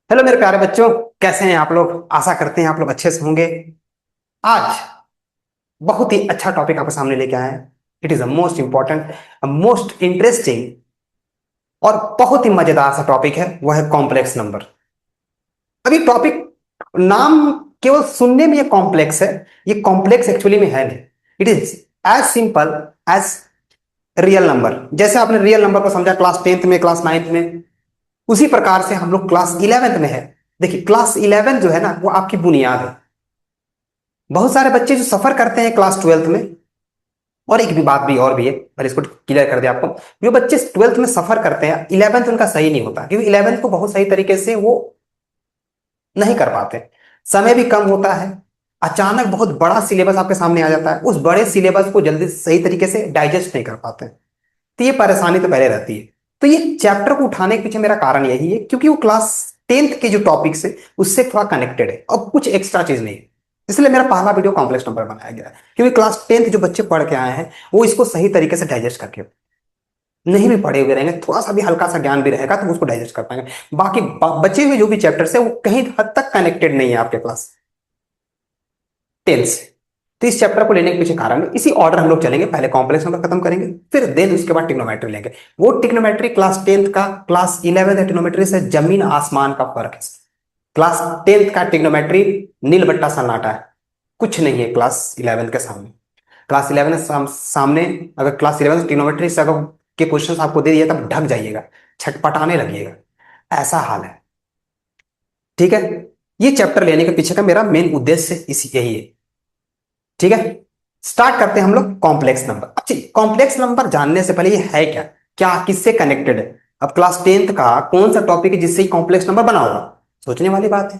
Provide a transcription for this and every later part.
Hello मेरे प्यारे बच्चों। कैसे हैं आप लोग? आशा करते हैं आप लोग अच्छे से होंगे। आज बहुत ही अच्छा टॉपिक आपके सामने लेके आए हैं। It is a most important, most interesting और बहुत ही मजेदार सा टॉपिक है। वह है कॉम्प्लेक्स नंबर। अभी टॉपिक नाम केवल सुनने में ये कॉम्प्लेक्स है। ये कॉम्प्लेक्स एक्चुअली में है नहीं। It is as simple as real number. जैसे आपने रियल नंबर को समझा क्लास 10th में, क्लास 9th में, उसी प्रकार से हम लोग क्लास 11th में है। देखिए, क्लास 11 जो है ना, वो आपकी बुनियाद है। बहुत सारे बच्चे जो सफर करते हैं क्लास 12th में, और एक भी बात भी और भी है, पर इसको क्लियर कर दिया आपको। जो बच्चे 12th में सफर करते हैं, 11th उनका सही नहीं होता, क्योंकि 11th को बहुत सही तरीके से वो नहीं कर पाते। समय भी कम होता है। अचानक बहुत बड़ा सिलेबस आपके सामने आ जाता है, उस बड़े सिलेबस को जल्दी सही तरीके से डाइजेस्ट नहीं कर पाते। तो ये परेशानी तो पहले रहती है। तो ये चैप्टर को उठाने के पीछे मेरा कारण यही है, क्योंकि वो क्लास 10th के जो टॉपिक्स है उससे थोड़ा कनेक्टेड है और कुछ एक्स्ट्रा चीज नहीं है। इसलिए मेरा पहला वीडियो कॉम्प्लेक्स नंबर बनाया गया है, क्योंकि क्लास 10th जो बच्चे पढ़ के आए हैं वो इसको सही तरीके से डाइजेस्ट करके, नहीं भी पढ़े हुए रहेंगे, थोड़ा सा भी हल्का सा ज्ञान भी रहेगा तो उसको डाइजेस्ट कर पाएंगे। बाकी बचे हुए जो भी चैप्टर्स है वो कहीं हद तक कनेक्टेड नहीं है आपके क्लास 10th से। तो इस चैप्टर को लेने के पीछे कारण है। इसी ऑर्डर हम लोग चलेंगे, पहले कॉम्प्लेक्स नंबर खत्म करेंगे, फिर देन उसके बाद ट्रिग्नोमेट्री लेंगे। वो ट्रिग्नोमेट्री क्लास 10th का क्लास 11th ट्रिग्नोमेट्री से जमीन आसमान का फर्क है। क्लास 10th का ट्रिग्नोमेट्री नील बट्टा सन्नाटा है, कुछ नहीं है क्लास 11th के सामने। क्लास 11 सामने, अगर क्लास 11 ट्रिग्नोमेट्री से अगर के क्वेश्चंस आपको दे दिए तब ढक जाइएगा, छटपटाने लगिएगा, ऐसा हाल है। ठीक है, ये चैप्टर लेने के पीछे का मेरा मेन उद्देश्य इसी यही है। ठीक है, स्टार्ट करते हैं हम लोग कॉम्प्लेक्स नंबर। अच्छा, कॉम्प्लेक्स नंबर जानने से पहले ये है क्या, क्या किससे कनेक्टेड है? अब क्लास 10th का कौन सा टॉपिक है जिससे कॉम्प्लेक्स नंबर बना होगा? सोचने वाली बात है।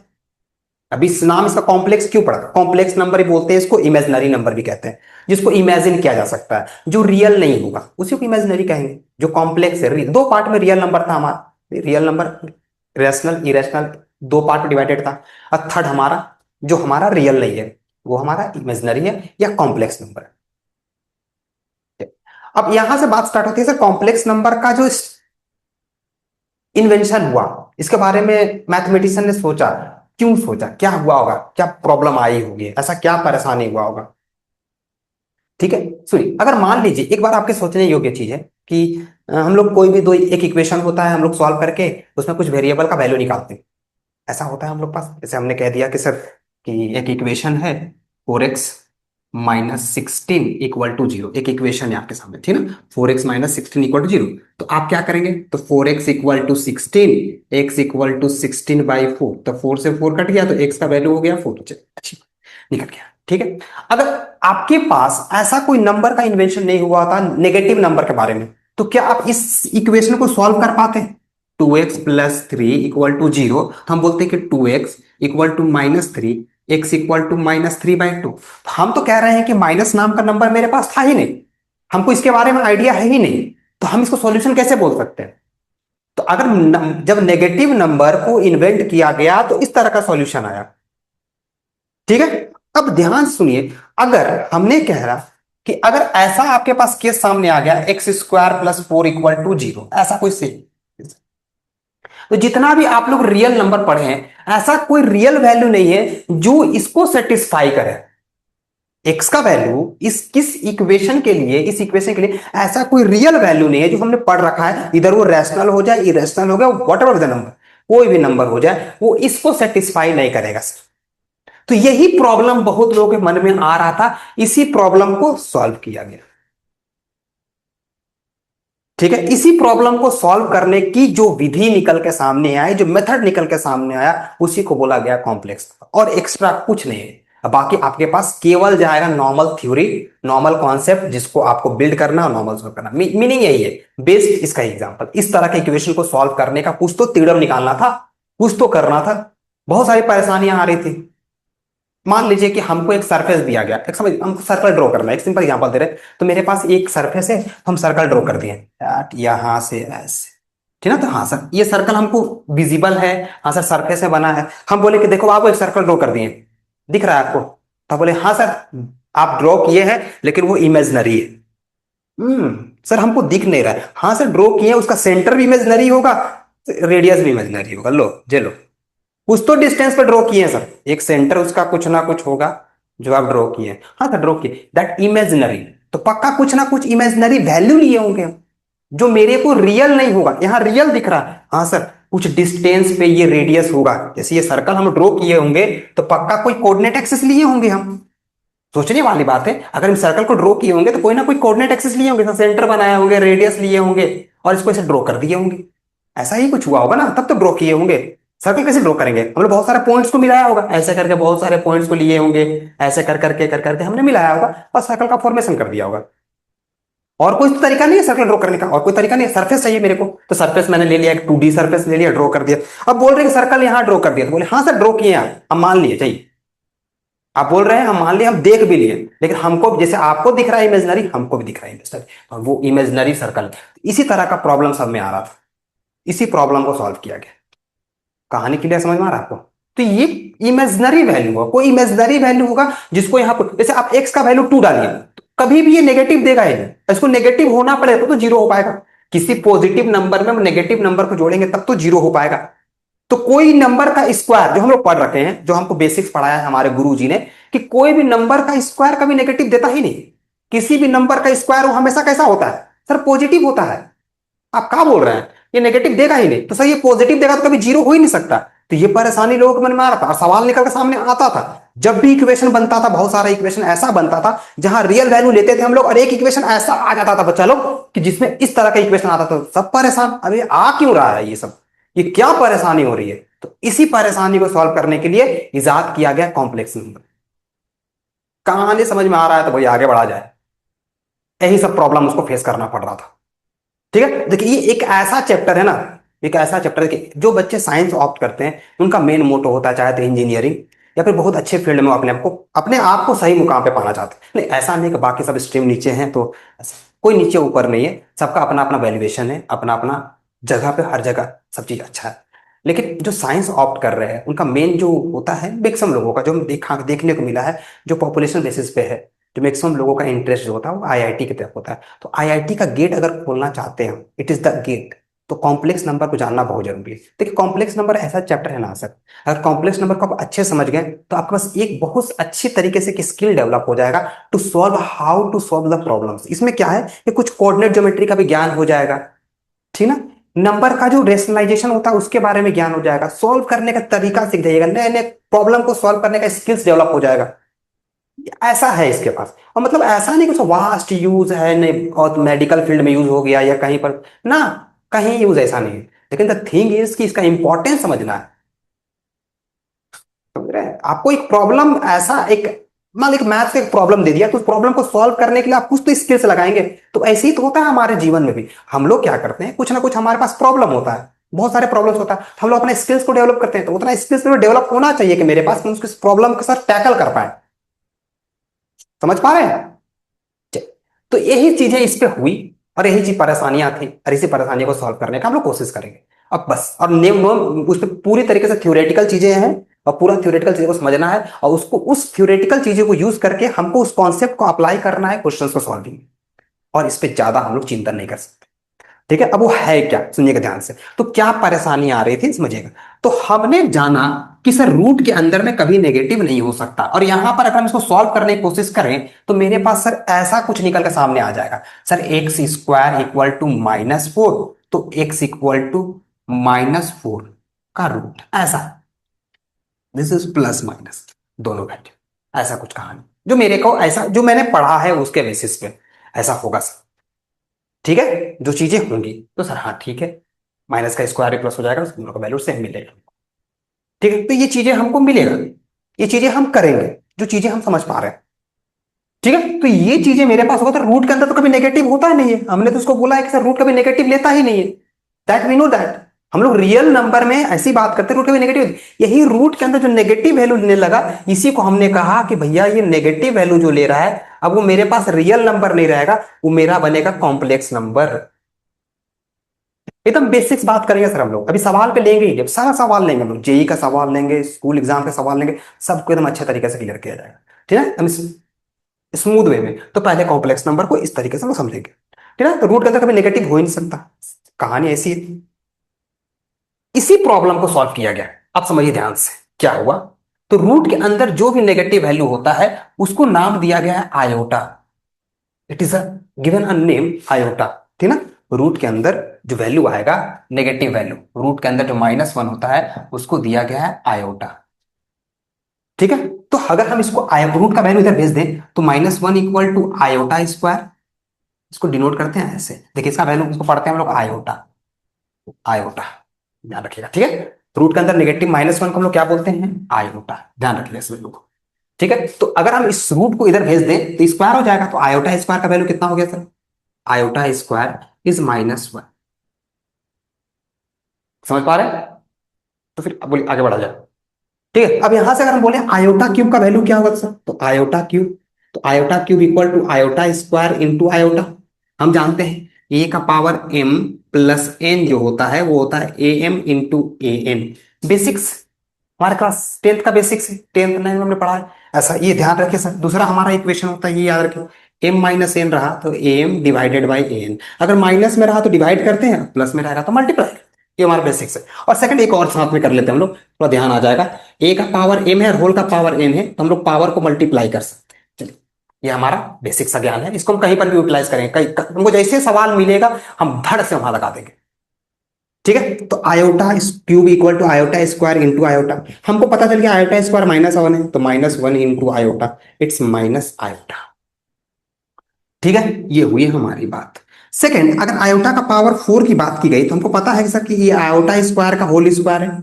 अभी इस नाम इसका कॉम्प्लेक्स क्यों पड़ा? कॉम्प्लेक्स नंबर ही बोलते हैं इसको, इमेजिनरी नंबर भी कहते हैं। जिसको इमेजिन किया जा सकता है, जो रियल नहीं होगा उसी को इमेजिनरी कहेंगे। जो कॉम्प्लेक्स है, दो पार्ट में रियल नंबर था हमारा, रियल नंबर, रेशनल इरेशनल, दो पार्ट में डिवाइडेड था। और थर्ड हमारा, जो हमारा रियल नहीं है, वो हमारा इमेजिनरी है या कॉम्प्लेक्स नंबर है। अब यहां से बात स्टार्ट होती है सर, कॉम्प्लेक्स नंबर का जो इन्वेंशन हुआ, इसके बारे में मैथमेटिशियन ने सोचा, क्यों सोचा, क्या हुआ होगा, क्या प्रॉब्लम आई होगी, ऐसा क्या परेशानी हुआ होगा? ठीक है, सुनिए। अगर मान लीजिए, एक बार आपके सोचने योग्य चीज है कि हम लोग कोई भी दो, एक इक्वेशन होता है, हम लोग सॉल्व करके उसमें कुछ वेरिएबल का वैल्यू निकालते हैं। ऐसा होता है हम लोग पास। जैसे हमने कह दिया कि सर कि एक इक्वेशन है 4x - 16 इक्वल टू 0, एक इक्वेशन है आपके सामने, ठीक ना? 4x - 16 equal to 0। तो आप क्या करेंगे? तो 4x equal to 16, x equal to 16/4, तो 4 से 4 कट गया तो x का वैल्यू हो गया 4। अच्छी, निकल गया। ठीक है, अगर आपके पास ऐसा कोई नंबर का इन्वेंशन नहीं हुआ था नेगेटिव नंबर के बारे में, तो क्या आप इस इक्वेशन को सॉल्व कर पाते? 2x + 3 इक्वल टू 0, हम बोलते हैं कि 2x equal to -3, x equal to -3/2। हम तो कह रहे हैं कि माइनस नाम का नंबर मेरे पास था ही नहीं, हमको इसके बारे में आइडिया है ही नहीं, तो हम इसको सॉल्यूशन कैसे बोल सकते हैं? तो अगर जब नेगेटिव नंबर को इन्वेंट किया गया तो इस तरह का सॉल्यूशन आया। ठीक है, अब ध्यान से सुनिए। अगर हमने कह रहा कि अगर ऐसा आपके पास केस सामने आ गया, x² + 4 इक्वल टू 0, ऐसा कोई से, तो जितना भी आप लोग रियल नंबर पढ़े हैं, ऐसा कोई रियल वैल्यू नहीं है जो इसको सेटिस्फाई करे। एक्स का वैल्यू इस किस इक्वेशन के लिए, इस इक्वेशन के लिए ऐसा कोई रियल वैल्यू नहीं है जो हमने पढ़ रखा है, इधर वो रैशनल हो जाए, इरेशनल हो गया, वॉट एवर द नंबर, कोई भी नंबर हो जाए, वो इसको सेटिस्फाई नहीं करेगा। तो यही प्रॉब्लम बहुत लोगों के मन में आ रहा था, इसी प्रॉब्लम को सॉल्व किया गया। ठीक है, इसी प्रॉब्लम को सॉल्व करने की जो विधि निकल के सामने आई, जो मेथड निकल के सामने आया, उसी को बोला गया कॉम्प्लेक्स, और एक्स्ट्रा कुछ नहीं है। अब बाकी आपके पास केवल जाएगा नॉर्मल थ्योरी, नॉर्मल कॉन्सेप्ट, जिसको आपको बिल्ड करना और नॉर्मल सॉल्व करना। मीनिंग यही है, बेस्ड इसका एग्जांपल, इस तरह के इक्वेशन को सॉल्व करने का कुछ तो थ्योरम निकालना था, कुछ तो करना था। बहुत सारी परेशानियां आ रही थी। मान लीजिए कि हमको एक सरफेस दिया गया, एक समझ, हमको सर्कल ड्रॉ करना है, एक सिंपल एग्जांपल दे रहे हैं। तो मेरे पास एक सरफेस है, हम सर्कल ड्रॉ कर दिए यहां से ऐसे, ठीक है ना? तो हाँ सर, ये सर्कल हमको विजिबल है, हाँ सर सरफेस में बना है। हम बोले कि देखो आपको एक सर्कल ड्रॉ कर दिए, दिख रहा है आपको? तो बोले हाँ सर, आप ड्रॉ किए हैं लेकिन वो इमेजनरी है। सर हमको दिख नहीं रहा है। हाँ सर ड्रॉ किए, उसका सेंटर भी इमेजनरी होगा, रेडियस भी इमेजनरी होगा, लो जे लो। कुछ तो डिस्टेंस पे ड्रॉ किए हैं सर, एक सेंटर उसका कुछ ना कुछ होगा जो आप ड्रॉ किए हैं। हाँ सर ड्रॉ किए, दैट इमेजिनरी, तो पक्का कुछ ना कुछ इमेजिनरी वैल्यू लिए होंगे हम, जो मेरे को रियल नहीं होगा। यहाँ रियल दिख रहा है, हाँ सर कुछ डिस्टेंस पे ये रेडियस होगा, जैसे ये सर्कल हम ड्रॉ किए होंगे तो पक्का कोई कोऑर्डिनेट एक्सिस लिए होंगे हम। सोचने वाली बात है, अगर हम सर्कल को ड्रॉ किए होंगे तो कोई ना कोई कोऑर्डिनेट एक्सिस लिए होंगे, सेंटर बनाए होंगे, रेडियस लिए होंगे और इसको ऐसे ड्रॉ कर दिए होंगे। ऐसा ही कुछ हुआ होगा ना, तब तो ड्रॉ किए होंगे। सर्कल कैसे ड्रॉ करेंगे, हम लोग बहुत सारे पॉइंट्स को मिलाया होगा, ऐसे करके बहुत सारे पॉइंट्स को लिए होंगे, ऐसे कर करके हमने मिलाया होगा और सर्कल का फॉर्मेशन कर दिया होगा। और कोई तो तरीका नहीं है सर्कल ड्रॉ करने का, और कोई तरीका नहीं है। सरफेस चाहिए मेरे को, तो सरफेस मैंने ले लिया, एक 2D सरफेस ले लिया, ड्रॉ कर दिया। अब बोल रहे हैं सर्कल यहाँ ड्रॉ कर दिया, तो बोले हाँ सर ड्रॉ किए आप, हम मान लिए चाहिए। आप बोल रहे हैं हम मान लिए, हम देख भी लिए, लेकिन हमको जैसे आपको दिख रहा है इमेजनरी, हमको भी दिख रहा है इमेजनरी, और वो इमेजनरी सर्कल। इसी तरह का प्रॉब्लम सब में आ रहा था, इसी प्रॉब्लम को सॉल्व किया गया। कहानी क्लियर समझ में आ रहा है आपको? तो ये इमेजनरी वैल्यू होगा, कोई इमेजनरी वैल्यू होगा जिसको यहाँ पर, जैसे आप एक्स का वैल्यू 2 डालिए तो कभी भी ये नेगेटिव देगा ही नहीं, इसको नेगेटिव होना पड़ेगा तो जीरो हो पाएगा। किसी पॉजिटिव नंबर में हम नेगेटिव नंबर को जोड़ेंगे तब तो जीरो हो पाएगा। तो कोई नंबर का स्क्वायर, जो हम लोग पढ़ रखे हैं, जो हमको बेसिक्स पढ़ाया है हमारे गुरु जी ने, कि कोई भी नंबर का स्क्वायर कभी नेगेटिव देता ही नहीं। किसी भी नंबर का स्क्वायर वो हमेशा कैसा होता है सर, पॉजिटिव होता है। आप क्या बोल रहे हैं, ये नेगेटिव देगा ही नहीं, तो सर ये पॉजिटिव देगा तो कभी जीरो हो ही नहीं सकता। तो ये परेशानी लोगों के मन में आ रहा था और सवाल निकल के सामने आता था। जब भी इक्वेशन बनता था, बहुत सारा इक्वेशन ऐसा बनता था जहां रियल वैल्यू लेते थे हम लोग, और एक इक्वेशन ऐसा आ जाता था बच्चा लोग कि जिसमें इस तरह का इक्वेशन आता था, सब परेशान, अभी आ क्यों रहा है ये सब, ये क्या परेशानी हो रही है। तो इसी परेशानी को सॉल्व करने के लिए इजाद किया गया कॉम्प्लेक्स नंबर। कहानी समझ में आ रहा है तो भाई आगे बढ़ा जाए। यही सब प्रॉब्लम उसको फेस करना पड़ रहा था। ठीक है, देखिए ये एक ऐसा चैप्टर है ना, एक ऐसा चैप्टर है कि जो बच्चे साइंस ऑप्ट करते हैं उनका मेन मोटो होता है, चाहे तो इंजीनियरिंग या फिर बहुत अच्छे फील्ड में वो अपने आप को सही मुकाम पे पाना चाहते हैं। नहीं ऐसा नहीं कि बाकी सब स्ट्रीम नीचे हैं, तो कोई नीचे ऊपर नहीं है, सबका अपना अपना वैल्यूएशन है, अपना अपना जगह पे हर जगह सब चीज अच्छा है। लेकिन जो साइंस ऑप्ट कर रहे हैं उनका मेन जो होता है, मैक्सिमम लोगों का जो हम देखने को मिला है, जो पॉपुलेशन बेसिस पे है, जो मैक्सिमम लोगों का इंटरेस्ट जो होता है वो आईआईटी की तरफ होता है। तो आईआईटी का गेट अगर खोलना चाहते हैं, इट इज द गेट, तो कॉम्प्लेक्स नंबर को जानना बहुत जरूरी है। देखिए कॉम्प्लेक्स नंबर ऐसा चैप्टर है ना सर, अगर कॉम्प्लेक्स नंबर को आप अच्छे समझ गए तो आपके पास एक बहुत अच्छी तरीके से स्किल डेवलप हो जाएगा to solve, how to solve the problems. इसमें क्या है कि कुछ कोऑर्डिनेट ज्योमेट्री का भी ज्ञान हो जाएगा, ठीक ना, नंबर का जो रेशनलाइजेशन होता है उसके बारे में ज्ञान हो जाएगा, सॉल्व करने का तरीका सीख जाइएगा, नए नए प्रॉब्लम को सॉल्व करने का स्किल्स डेवलप हो जाएगा। ऐसा है इसके पास, और मतलब ऐसा नहीं कि वास्ट यूज है नहीं, और मेडिकल फील्ड में यूज हो गया या कहीं पर ना, कहीं यूज ऐसा नहीं है। लेकिन द थिंग इज कि इसका इंपॉर्टेंस समझना है, समझ रहे हैं? आपको एक प्रॉब्लम ऐसा एक, मान लीजिए मैथ्स का एक प्रॉब्लम दे दिया, तो उस प्रॉब्लम को सॉल्व करने के लिए आप कुछ तो स्किल्स लगाएंगे। तो ऐसे ही तो होता है हमारे जीवन में भी, हम लोग क्या करते हैं, कुछ ना कुछ हमारे पास प्रॉब्लम होता है, बहुत सारे प्रॉब्लम्स होता है, तो हम लोग अपने स्किल्स को डेवलप करते हैं। तो उतना स्किल्स डेवलप होना चाहिए कि मेरे पास, मैं उस प्रॉब्लम के साथ टैकल कर पाए। समझ पा रहे हैं? तो यही चीजें इस पे हुई, और यही चीज परेशानियां थी, और इसी परेशानी को सॉल्व करने का हम लोग कोशिश करेंगे। अब बस, और नेम नोम उस पर पूरी तरीके से थ्योरेटिकल चीजें हैं, और पूरा थ्योरेटिकल चीजों को समझना है, और उसको उस थ्योरेटिकल चीजों को यूज करके हमको उस कॉन्सेप्ट को अप्लाई करना है क्वेश्चंस को सॉल्विंग। और इस पे ज्यादा हम लोग चिंतन नहीं कर सकते। ठीक है, अब वो है क्या, सुनिएगा ध्यान से। तो क्या परेशानी आ रही थी समझिएगा। तो हमने जाना कि सर रूट के अंदर में कभी नेगेटिव नहीं हो सकता, और यहां पर अगर हम इसको सॉल्व करने की कोशिश करें तो मेरे पास सर ऐसा कुछ निकल के सामने आ जाएगा, sir X square equal to -4, तो एक्स इक्वल टू -4 का रूट, ऐसा, दिस इज प्लस माइनस दोनों वैल्यू, ऐसा कुछ कहानी जो मेरे को, ऐसा जो मैंने पढ़ा है उसके बेसिस पे ऐसा होगा सर। ठीक है, जो चीजें होंगी तो सर हाँ ठीक है, माइनस का स्क्वायर प्लस हो जाएगा, उस दोनों का वैल्यू सेम मिलेगा। ठीक है, तो ये चीजें हमको मिलेगा, ये चीजें हम करेंगे, जो चीजें हम समझ पा रहे हैं। ठीक है, तो ये चीजें मेरे पास होगा, तो रूट के अंदर तो कभी नेगेटिव होता ही नहीं है, हमने तो उसको बोला है कि सर रूट कभी नेगेटिव लेता ही नहीं है, दैट वी नो दैट। हम लोग रियल नंबर में ऐसी बात करते हैं रूट कभी नेगेटिव, यही रूट के अंदर जो नेगेटिव वैल्यू लेने लगा, इसी को हमने कहा कि भैया ये नेगेटिव वैल्यू जो ले रहा है, अब वो मेरे पास रियल नंबर नहीं रहेगा, वो मेरा बनेगा कॉम्प्लेक्स नंबर। एकदम बेसिक्स बात करेंगे सर हम लोग, अभी सवाल पे लेंगे ही, जब सारा सवाल लेंगे हम लोग, जेई का सवाल लेंगे, स्कूल एग्जाम का सवाल लेंगे, सबको एकदम अच्छे तरीके से क्लियर किया जाएगा। ठीक है, हम स्मूथ वे में। तो पहले कॉम्प्लेक्स नंबर को इस तरीके से हम लोग समझेंगे। ठीक है, तो रूट के अंदर कभी नेगेटिव हो ही नहीं सकता, कहानी ऐसी है। इसी प्रॉब्लम को सॉल्व किया गया, अब समझिए ध्यान से क्या हुआ। तो रूट के अंदर जो भी नेगेटिव वैल्यू होता है उसको नाम दिया गया है iota. It is a given a name iota, ठीक ना। रूट के अंदर जो वैल्यू आएगा नेगेटिव वैल्यू, रूट के अंदर जो -1 होता है उसको दिया गया है आयोटा, ठीक है। तो अगर हम इसको रूट का वैल्यू इधर भेज दें तो -1 इक्वल टू आयोटा स्क्वायर, इसको डिनोट करते हैं ऐसे, देखिए इसका वैल्यू इसको पढ़ते हैं हम लोग आयोटा, आयोटा, ध्यान रखिएगा, ठीक है। रूट के अंदर नेगेटिव -1 को हम लोग क्या बोलते हैं, आयोटा, ध्यान रखिएगा इस वैल्यू को, ठीक है। तो अगर हम इस रूट को इधर भेज दें तो स्क्वायर हो जाएगा, तो आयोटा स्क्वायर का वैल्यू कितना हो गया सर, आयोटा स्क्वायर इज -1, समझ पा रहे हैं। तो फिर अब बोलिए आगे बढ़ा जाए, ठीक है। अब यहां से अगर हम बोले आयोटा क्यूब का वैल्यू क्या होगा सर, तो आयोटा क्यूब, तो iota cube equal to iota square into iota. हम जानते हैं ए का पावर m प्लस n जो होता है वो होता है am into A N, basics, हमारे क्लास 10th का बेसिक्स है, 10th 9 में हमने पढ़ा है ऐसा, ये ध्यान रखिए सर। दूसरा हमारा इक्वेशन होता है, ये याद रखिए, m माइनस एन रहा तो am डिवाइडेड बाई एन, अगर माइनस में रहा तो डिवाइड करते हैं, प्लस में रहेगा तो मल्टीप्लाई, ये हमारा बेसिक्स है। और सेकंड एक और साथ में कर लेते हैं हम लोग, थोड़ा ध्यान आ जाएगा, ए का पावर m है और होल का पावर n है, तो हम लोग पावर को मल्टीप्लाई कर सकते हैं। चलिए ये हमारा बेसिक सा ज्ञान है, इसको हम कहीं पर भी यूटिलाइज करेंगे, हमको जैसे सवाल मिलेगा हम धड़ से वहां लगा देंगे, ठीक है। तो iota cube equal to iota square into iota, हमको पता चल गया आयोटा स्क्वायर -1 है, तो -1 into iota, it's minus iota, ठीक है। ये हुई हमारी बात। सेकंड, अगर आयोटा का पावर 4 की बात की गई तो हमको पता है कि सर कि ये आयोटा स्क्वायर का होल स्क्वायर है,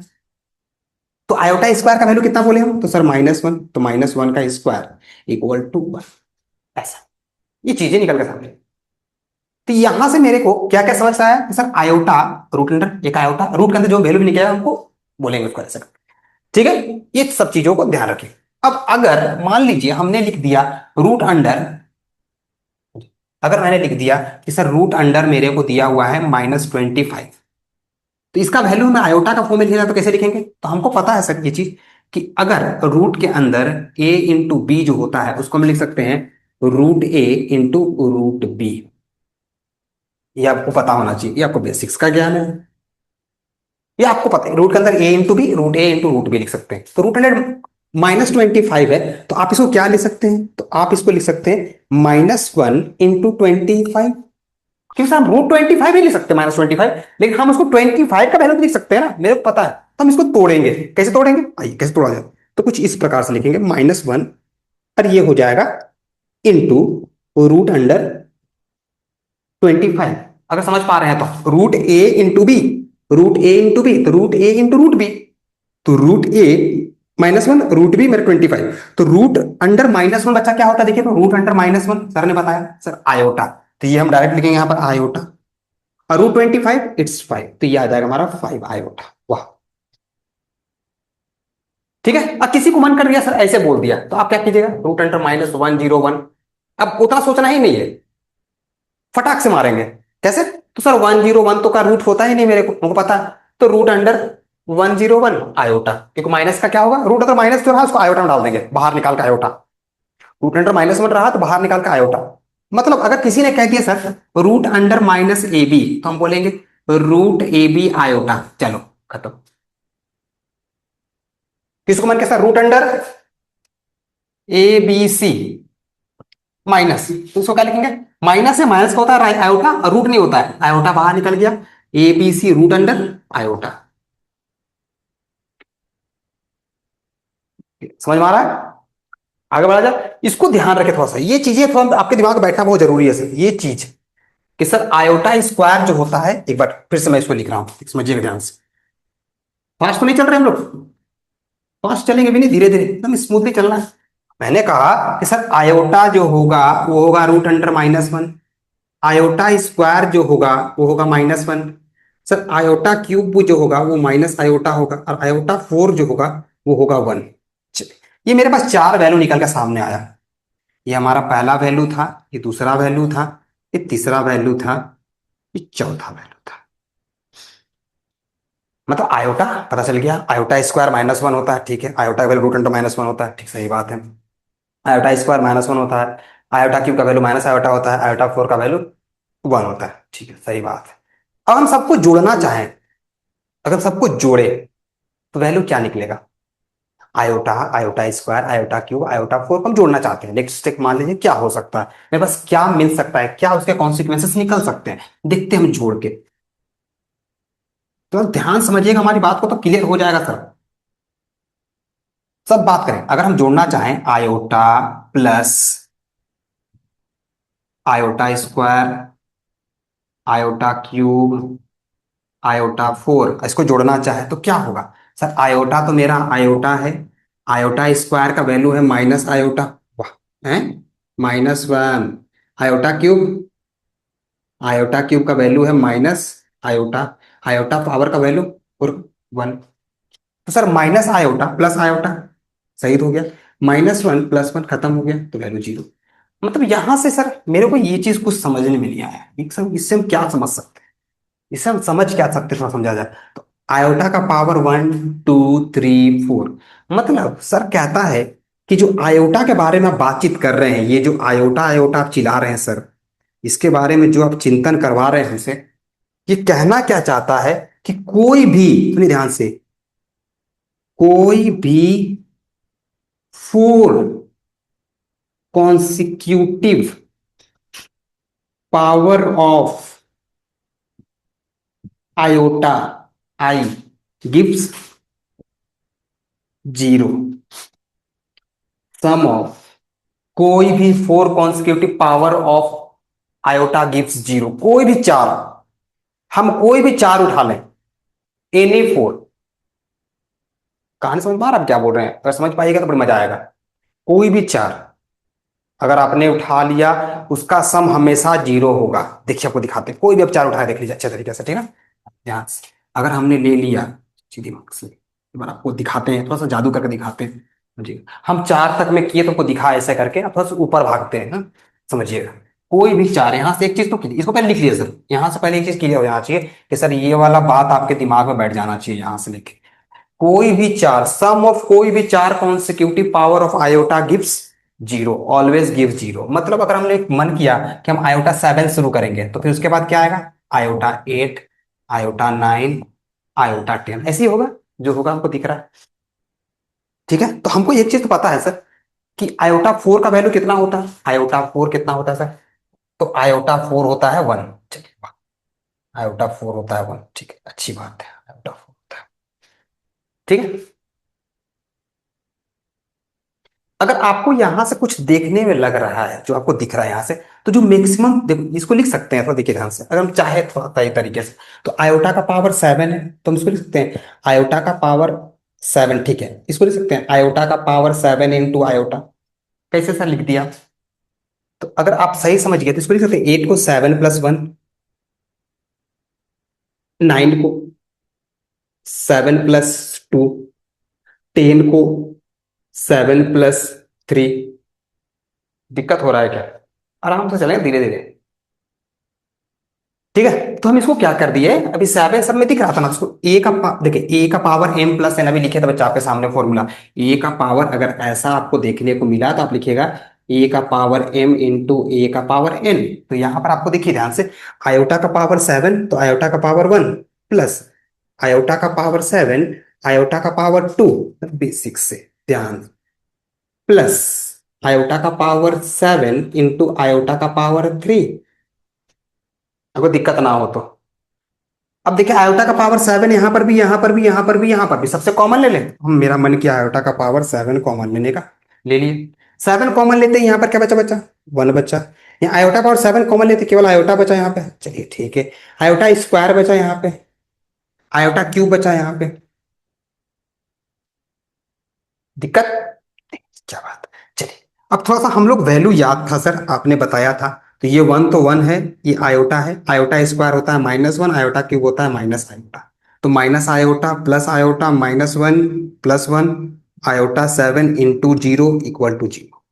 तो आयोटा स्क्वायर का वैल्यू कितना बोले हम, तो सर -1, तो -1 का स्क्वायर इक्वल टू 1, ऐसा, ये चीजें निकल के सामने। तो यहां से मेरे को क्या क्या समझ आया कि सर आयोटा, रूट अंडर एक आयोटा, रूट के अंदर जो वैल्यू भी निकलेगा हमको बोलेंगे उसको ऐसे, ठीक है। ये सब चीजों को ध्यान रखिए। अब अगर मान लीजिए हमने लिख दिया रूट अंडर, अगर मैंने लिख दिया कि सर रूट अंडर मेरे को दिया हुआ है -25, तो इसका वैल्यू मैं आयोटा का फॉर्म में लिखेगा तो कैसे लिखेंगे, तो हमको पता है सर ये चीज कि अगर रूट के अंदर a इंटू बी जो होता है उसको हम लिख सकते हैं √a इंटू √b, ये आपको पता होना चाहिए, ये आपको बेसिक्स का ज्ञान है, ये आपको पता है रूट के अंदर a into B, √a into √b लिख सकते हैं। तो रूट अंडर -25 है तो आप इसको क्या लिख सकते हैं, तो आप इसको लिख सकते हैं -1 इंटू 25, क्योंकि हम √25 ही लिख सकते हैं -25, लेकिन हम उसको 25 का वैल्यू लिख सकते हैं ना, मेरे को पता है, तो हम इसको तोड़ेंगे, कैसे तोड़ेंगे, आइए कैसे तोड़ा जाए, तो कुछ इस प्रकार से लिखेंगे -1 और ये हो जाएगा इंटू √25, अगर समझ पा रहे हैं तो √a इंटू बी, तो √a इंटू √b, तो √a -1 √b मेरे 25, तो रूट अंडर -1 बच्चा क्या होता है, देखिए तो रूट अंडर -1 सर ने बताया सर आयोटा, तो ये हम डायरेक्ट लिखेंगे यहां पर आयोटा, और √25 इट्स 5, तो ये आ जाएगा हमारा 5 आयोटा, वाह, ठीक है। अब किसी को मन कर गया सर ऐसे बोल दिया तो आप क्या कीजिएगा, रूट अंडर -101, अब उतना सोचना ही नहीं है, फटाक से मारेंगे, कैसे, तो सर 101 तो का रूट होता ही नहीं मेरे को, हमको पता है, तो रूट अंडर 101 आयोटा, क्योंकि माइनस का क्या होगा, रूट अगर माइनस जो रहा उसको आयोटा में डाल देंगे, बाहर निकाल के आयोटा, रूट अंडर -1 रहा तो बाहर निकाल के आयोटा, मतलब अगर किसी ने कह दिया सर रूट अंडर -ab तो हम बोलेंगे √ab आयोटा, चलो खत्म। किसको मन कैसा, रूट अंडर ABC माइनस, तो उसको क्या लिखेंगे, माइनस है, माइनस का होता है आयोटा, रूट नहीं होता है, आयोटा बाहर निकल गया, ABC रूट अंडर आयोटा, समझ में आ रहा है, आगे बढ़ा जाए, इसको ध्यान रखे थोड़ा सा, ये चीजें थोड़ा आपके दिमाग में बैठना बहुत जरूरी है सर, ये चीज कि सर आयोटा स्क्वायर जो होता है, एक बार फिर से मैं इसको लिख रहा हूं, समझिएगा ध्यान से, फास्ट तो नहीं चल रहे हम लोग, फास्ट चलेंगे भी नहीं, धीरे धीरे एकदम स्मूथली चलना है। मैंने कहा कि सर आयोटा जो होगा वो होगा रूट अंडर -1, आयोटा स्क्वायर जो होगा वो होगा -1, सर आयोटा क्यूब जो होगा वो माइनस आयोटा होगा, और आयोटा 4 जो होगा वो होगा 1। ये मेरे पास 4 वैल्यू निकल कर सामने आया, ये हमारा पहला वैल्यू था, ये दूसरा वैल्यू था, ये तीसरा वैल्यू था, ये चौथा वैल्यू था, मतलब आयोटा पता चल गया, आयोटा स्क्वायर -1 होता है, ठीक है, आयोटा का वैल्यू रूट अंडर -1 होता है, ठीक सही बात है, आयोटा स्क्वायर -1 होता है, आयोटा क्यूब का वैल्यू माइनस आयोटा होता है, आयोटा 4 का वैल्यू 1 होता है, ठीक है सही बात है। अब हम सबको जोड़ना चाहें, अगर सबको जोड़े तो वैल्यू क्या निकलेगा, iota, iota square, iota cube, iota four हम जोड़ना चाहते हैं। नेक्स्ट स्टेप मान लीजिए क्या हो सकता है, मेरे पास क्या मिल सकता है, क्या उसके कॉन्सिक्वेंसेस निकल सकते हैं, देखते हैं हम जोड़ के। तो ध्यान समझिएगा हमारी बात को, तो क्लियर हो जाएगा सर। सब बात करें, अगर हम जोड़ना चाहें iota plus iota square, iota cube, iota four, इसको जोड़ना चाहे तो क्या होगा सर, आयोटा तो मेरा आयोटा है, आयोटा स्क्वायर का वैल्यू है माइनस आयोटा, वाह है, -1, आयोटा क्यूब, आयोटा क्यूब का वैल्यू है माइनस आयोटा, आयोटा पावर का वैल्यू और 1। तो sir minus iota plus iota, सही तो हो गया, -1 + 1 खत्म हो गया तो वैल्यू 0। मतलब यहां से सर मेरे को ये चीज कुछ समझने में नहीं आया, इससे हम क्या समझ सकते हैं, इसे हम समझ क्या सकते हैं, थोड़ा समझा जाए तो। आयोटा का पावर 1 2 3 4, मतलब सर कहता है कि जो आयोटा के बारे में आप बातचीत कर रहे हैं, ये जो आयोटा आयोटा आप चिल्ला रहे हैं सर, इसके बारे में जो आप चिंतन करवा रहे हैं हमसे, ये कहना क्या चाहता है कि कोई भी, सुनिए ध्यान से, कोई भी 4 consecutive power of iota I gives 0, sum of कोई भी 4 consecutive power of iota gives 0, कोई भी चार, हम कोई भी चार उठा लें, एनी 4, कहानी समझ पा रहे हैं आप क्या बोल रहे हैं, अगर समझ पाइएगा तो बड़ी मजा आएगा। कोई भी चार अगर आपने उठा लिया, उसका सम हमेशा 0 होगा। देखिए आपको दिखाते हैं, कोई भी आप चार उठाए देख लीजिए अच्छे तरीके से, ठीक है, ध्यान से। अगर हमने ले लिया, सीधी दिमाग से एक बार आपको दिखाते हैं, थोड़ा सा जादू करके दिखाते हैं, समझिए। हम चार तक में किए तो आपको दिखा ऐसे करके, आप थोड़ा सा ऊपर भागते हैं ना, समझिएगा। कोई भी चार, यहां से एक चीज तो इसको पहले लिख लीजिए सर, यहां से पहले एक चीज क्लियर हो जाना चाहिए कि सर ये वाला बात आपके दिमाग में बैठ जाना चाहिए, यहां से लेके कोई भी चार, सम ऑफ कोई भी चार consecutive power of iota gives 0, always give 0। मतलब अगर हमने एक मन किया कि हम आयोटा 7 शुरू करेंगे, तो फिर उसके बाद क्या आएगा, आयोटा 8, आयोटा 9, आयोटा 10, ऐसे ही होगा जो होगा हमको दिख रहा है, ठीक है। तो हमको एक चीज तो पता है सर कि आयोटा 4 का वैल्यू कितना होता है, आयोटा 4 कितना होता है सर, तो आयोटा 4 होता है 1, चलिए, आयोटा 4 होता है 1, ठीक है, अच्छी बात है, आयोटा 4 होता है, ठीक है। अगर आपको यहां से कुछ देखने में लग रहा है, जो आपको दिख रहा है यहां से, तो जो मैक्सिमम देखो, इसको लिख सकते हैं, थोड़ा देखिए ध्यान से, अगर हम चाहे थोड़ा सही तरीके से, तो आयोटा का पावर 7 है, तो हम इसको लिख सकते हैं आयोटा का पावर 7, ठीक है, इसको लिख सकते हैं आयोटा का पावर 7 इंटू आयोटा। कैसे सर लिख दिया, तो अगर आप सही समझ गए तो इसको लिख सकते हैं 8 को 7 + 1, 9 को 7 + 2, 10 को 7 + 3। दिक्कत हो रहा है क्या, आराम से चलेंगे धीरे धीरे, ठीक है। तो हम इसको क्या कर दिए, अभी 7 सब में दिख रहा था ना, इसको ए का देखिए, ए का पावर m+n अभी लिखे थे बच्चा आपके सामने फॉर्मूला, ए का पावर अगर ऐसा आपको देखने को मिला तो आप लिखिएगा ए का पावर m इंटू ए का पावर n। तो यहां पर आपको देखिए ध्यान से, आयोटा का पावर 7 तो आयोटा का पावर 1 प्लस आयोटा का पावर 7, आयोटा का पावर 2, बेसिक से ध्यान, प्लस आयोटा का पावर 7 इंटू आयोटा का पावर 3, आपको दिक्कत ना हो तो। अब देखिए आयोटा का पावर 7 यहां पर भी, यहां पर भी, यहां पर भी, यहां पर भी, सबसे कॉमन ले लें, हम मेरा मन किया आयोटा का पावर 7 कॉमन लेने का, ले लिए। 7 कॉमन लेते हैं, यहां पर क्या बचा, बचा 1 बचा, यहाँ आयोटा पावर 7 कॉमन लेते केवल आयोटा बचा यहाँ पे, चलिए ठीक है, आयोटा स्क्वायर बचा यहाँ पे, आयोटा क्यूब बचा यहाँ पे, दिक्कत, क्या बात, चलिए। अब थोड़ा सा हम लोग वैल्यू याद था सर, आपने बताया था, तो ये 1 तो 1 है, ये आयोटा है, आयोटा स्क्वायर होता है -1, आयोटा क्यूब होता है माइनस आयोटा, तो minus iota plus iota -1 + 1, iota 7 into 0 equal to 0।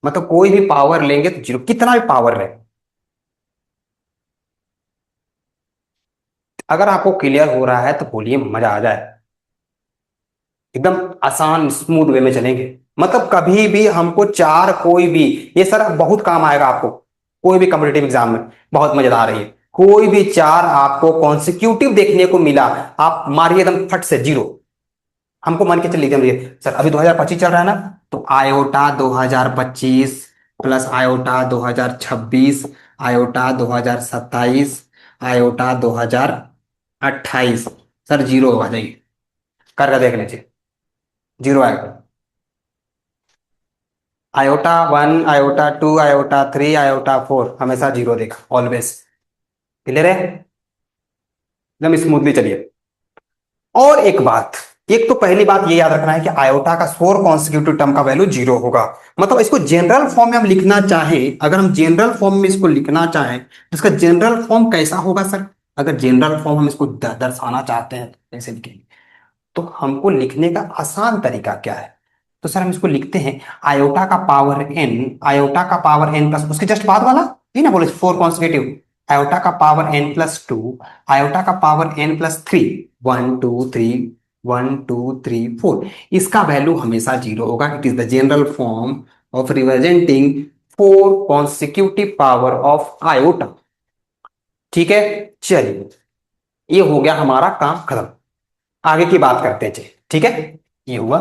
मतलब कोई भी पावर लेंगे तो 0, कितना भी पावर रहे। अगर आपको क्लियर हो रहा है तो बोलिए, मजा आ जाए, एकदम आसान स्मूथ वे में चलेंगे। मतलब कभी भी हमको चार, कोई भी, ये सर बहुत काम आएगा आपको, कोई भी कॉम्पिटेटिव एग्जाम में बहुत मजेदार है ये। कोई भी चार आपको कॉन्सिक्यूटिव देखने को मिला, आप मारिए एकदम फट से 0, हमको मान के चलिए लिखे सर अभी 2025 चल रहा है ना, तो iota 2025 plus iota 2026, iota 2027, iota 2028, sir zero आ जाइए, करके देख लीजिए, जीरो आएगा। आयोटा 1, आयोटा 2, आयोटा 3, आयोटा 4 हमेशा जीरो देगा ऑलवेज। क्लियर है? एकदम स्मूथली चलिए। और एक बात, एक तो पहली बात ये याद रखना है कि आयोटा का 4 कॉन्सेक्यूटिव टर्म का वैल्यू जीरो होगा। मतलब इसको जनरल फॉर्म में हम लिखना चाहें, अगर हम जनरल फॉर्म में इसको लिखना चाहें तो इसका जनरल फॉर्म कैसा होगा सर? अगर जनरल फॉर्म हम इसको दर्शाना चाहते हैं तो कैसे लिखेंगे? तो हमको लिखने का आसान तरीका क्या है? तो सर हम इसको लिखते हैं आयोटा का पावर एन, आयोटा का पावर एन प्लस उसके जस्ट बाद वाला ये ना बोले 4 कॉन्सेक्यूटिव, आयोटा का पावर एन प्लस 2, आयोटा का पावर एन प्लस 3, 1 2 3, 1 2 3 4, इसका वैल्यू हमेशा जीरो होगा। It is the general form of representing 4 consecutive power of iota. ठीक है, चलिए ये हो गया हमारा काम खत्म। आगे की बात करते हैं चलिए, ठीक है, ये हुआ।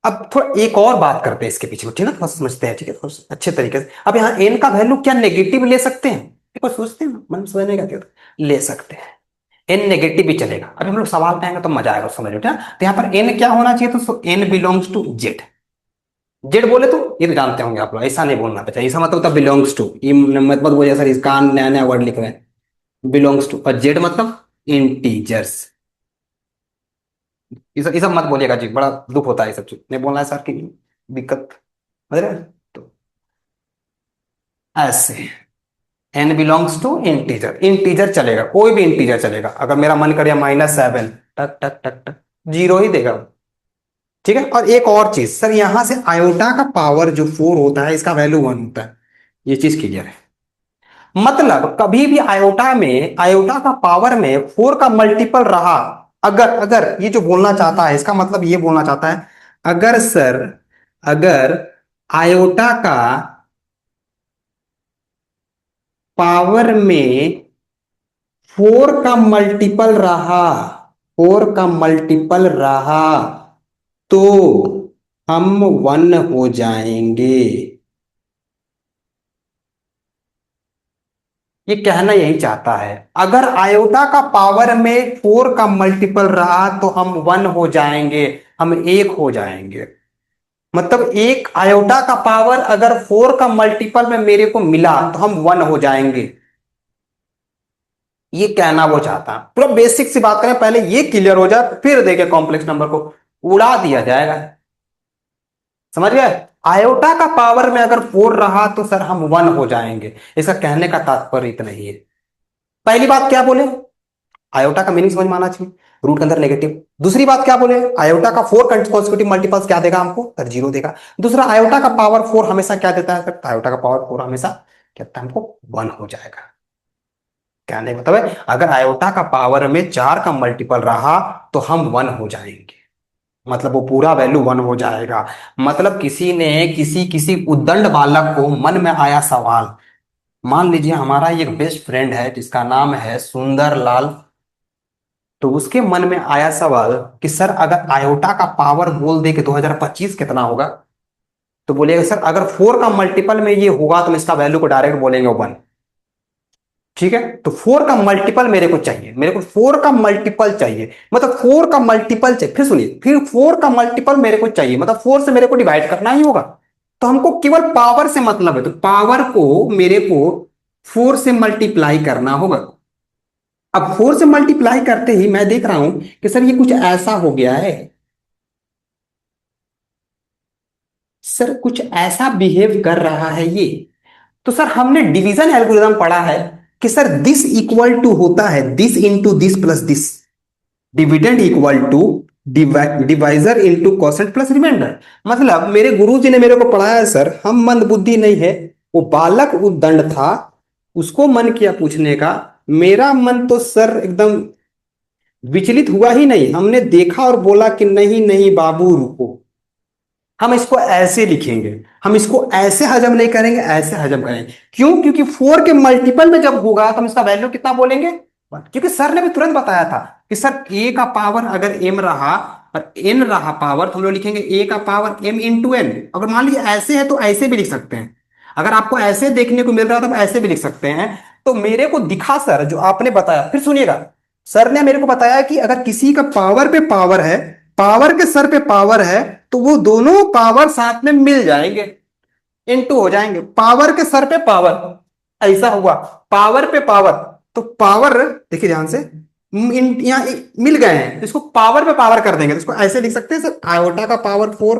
अब थोड़ा एक और बात करते हैं इसके पीछे, ठीक है, थोड़ा समझते हैं, ठीक है, थोड़ा अच्छे तरीके से। अब यहाँ एन का वैल्यू क्या नेगेटिव ले सकते हैं? एक बार सोचते हैं ना, मन में समझने का क्या होता है? ले सकते हैं, एन नेगेटिव भी चलेगा। अभी हम लोग सवाल पे आएंगे तो मजा आएगा समझ लो, ठीक है। तो यहाँ पर एन क्या होना चाहिए? तो N belongs to Z. Z बोले तो ये तो जानते होंगे आप लोग, ऐसा नहीं बोलना चाहिए, ऐसा मतलब होता बिलोंग्स टू, ये मतलब बोलिए सर इसका नया नया वर्ड लिख रहे हैं, बिलोंग्स टू। और जेड मतलब इंटीजर्स। ये सब मत बोलिएगा जी, बड़ा दुख होता है ये सब चीज नहीं बोलना है सर की दिक्कत, समझ रहे हैं? तो ऐसे N belongs to integer, integer चलेगा, कोई भी इंटीजर चलेगा। अगर मेरा मन करे -7, टक टक टक टक जीरो ही देगा वो। ठीक है। और एक और चीज सर, यहां से आयोटा का पावर जो 4 होता है इसका वैल्यू 1 होता है, ये चीज क्लियर है। मतलब कभी भी आयोटा में, आयोटा का पावर में 4 का मल्टीपल रहा, अगर अगर ये जो बोलना चाहता है इसका मतलब ये बोलना चाहता है, अगर सर, अगर आयोटा का पावर में 4 का मल्टीपल रहा, 4 का मल्टीपल रहा तो हम 1 हो जाएंगे। ये कहना यही चाहता है, अगर आयोटा का पावर में 4 का मल्टीपल रहा तो हम 1 हो जाएंगे, हम 1 हो जाएंगे। मतलब एक आयोटा का पावर अगर 4 का मल्टीपल में मेरे को मिला तो हम 1 हो जाएंगे, ये कहना वो चाहता है। पूरा बेसिक सी बात करें, पहले ये क्लियर हो जाए फिर देखें कॉम्प्लेक्स नंबर को उड़ा दिया जाएगा। समझ गए? आयोटा का पावर में अगर 4 रहा तो सर हम 1 हो जाएंगे, इसका कहने का तात्पर्य इतना ही है। पहली बात क्या बोले? आयोटा का मीनिंग समझ में आना चाहिए, रूट के अंदर नेगेटिव। दूसरी बात क्या बोले? आयोटा का 4 कॉन्सेक्यूटिव मल्टीपल्स क्या देगा हमको? सर जीरो देगा। दूसरा, आयोटा का पावर 4 हमेशा क्या देता है सर? आयोटा का पावर 4 हमेशा क्या देता है हमको? 1 हो जाएगा। कहने का मतलब है अगर आयोटा का पावर में 4 का मल्टीपल रहा तो हम 1 हो जाएंगे, मतलब वो पूरा वैल्यू 1 हो जाएगा। मतलब किसी ने किसी किसी उद्दंड बालक को मन में आया सवाल, मान लीजिए हमारा एक बेस्ट फ्रेंड है जिसका नाम है सुंदर लाल, तो उसके मन में आया सवाल कि सर अगर आयोटा का पावर बोल दे कि 2025 कितना होगा, तो बोलेगा सर अगर 4 का मल्टीपल में ये होगा तो हम इसका वैल्यू को डायरेक्ट बोलेंगे 1। ठीक है, तो 4 का मल्टीपल मेरे को चाहिए, मेरे को 4 का मल्टीपल चाहिए, मतलब 4 का मल्टीपल चाहिए। फिर सुनिए, फिर 4 का मल्टीपल मेरे को चाहिए, मतलब 4 से मेरे को डिवाइड करना ही होगा। तो हमको केवल पावर से मतलब है, तो पावर को मेरे को 4 से मल्टीप्लाई करना होगा। अब 4 से मल्टीप्लाई करते ही मैं देख रहा हूं कि सर ये कुछ ऐसा हो गया है, सर कुछ ऐसा बिहेव कर रहा है ये। तो सर हमने डिवीजन एल्गोरिथम पढ़ा है कि सर दिस इक्वल टू होता है this into this plus this, dividend equal to divisor into quotient plus remainder. मतलब मेरे गुरुजी ने मेरे को पढ़ाया है सर, हम मंद बुद्धि नहीं है, वो बालक उद्दंड था, उसको मन किया पूछने का, मेरा मन तो सर एकदम विचलित हुआ ही नहीं, हमने देखा और बोला कि नहीं नहीं बाबू रुको, हम इसको ऐसे लिखेंगे, हम इसको ऐसे हजम नहीं करेंगे, ऐसे हजम करेंगे। क्यों? क्योंकि 4 के मल्टीपल में जब होगा तो हम इसका वैल्यू कितना बोलेंगे? क्योंकि सर ने भी तुरंत बताया था कि सर ए का पावर अगर एम रहा और एन रहा पावर, तो हम लोग लिखेंगे ए का पावर एम इंटू एन। अगर मान लीजिए ऐसे है तो ऐसे भी लिख सकते हैं, अगर आपको ऐसे देखने को मिल रहा था तो ऐसे भी लिख सकते हैं। तो मेरे को दिखा सर जो आपने बताया, फिर सुनिएगा, सर ने मेरे को बताया कि अगर किसी का पावर पे पावर है, पावर के सर पे पावर है, तो वो दोनों पावर साथ में मिल जाएंगे, इनटू हो जाएंगे, पावर के सर पे पावर। ऐसा हुआ, पावर पे पावर, तो पावर देखिए ध्यान से, यहाँ मिल गए हैं तो इसको पावर पे पावर कर देंगे, तो इसको ऐसे लिख सकते हैं सर, आयोटा का पावर 4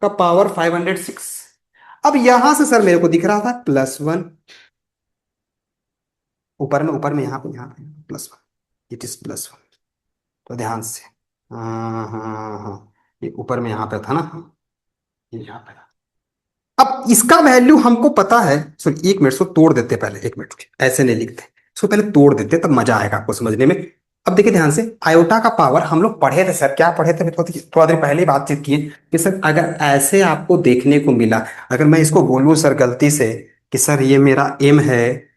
का पावर 506। अब यहां से सर मेरे को दिख रहा था +1, ऊपर में यहाँ पे +1, इट इज +1। तो ध्यान से, हाँ हाँ हाँ, ये ऊपर में यहाँ पे था ना, ये यहाँ पे। अब इसका वैल्यू हमको पता है, सॉरी 1 मिनट, इसको तोड़ देते हैं पहले, 1 मिनट ऐसे नहीं लिखते, इसको पहले तोड़ देते हैं, तब मजा आएगा आपको समझने में। अब देखिए ध्यान से, आयोटा का पावर हम लोग पढ़े थे सर, क्या पढ़े थे, थोड़ा देर पहले ही बातचीत किए कि सर अगर ऐसे आपको देखने को मिला, अगर मैं इसको बोलूं सर गलती से कि सर ये मेरा एम है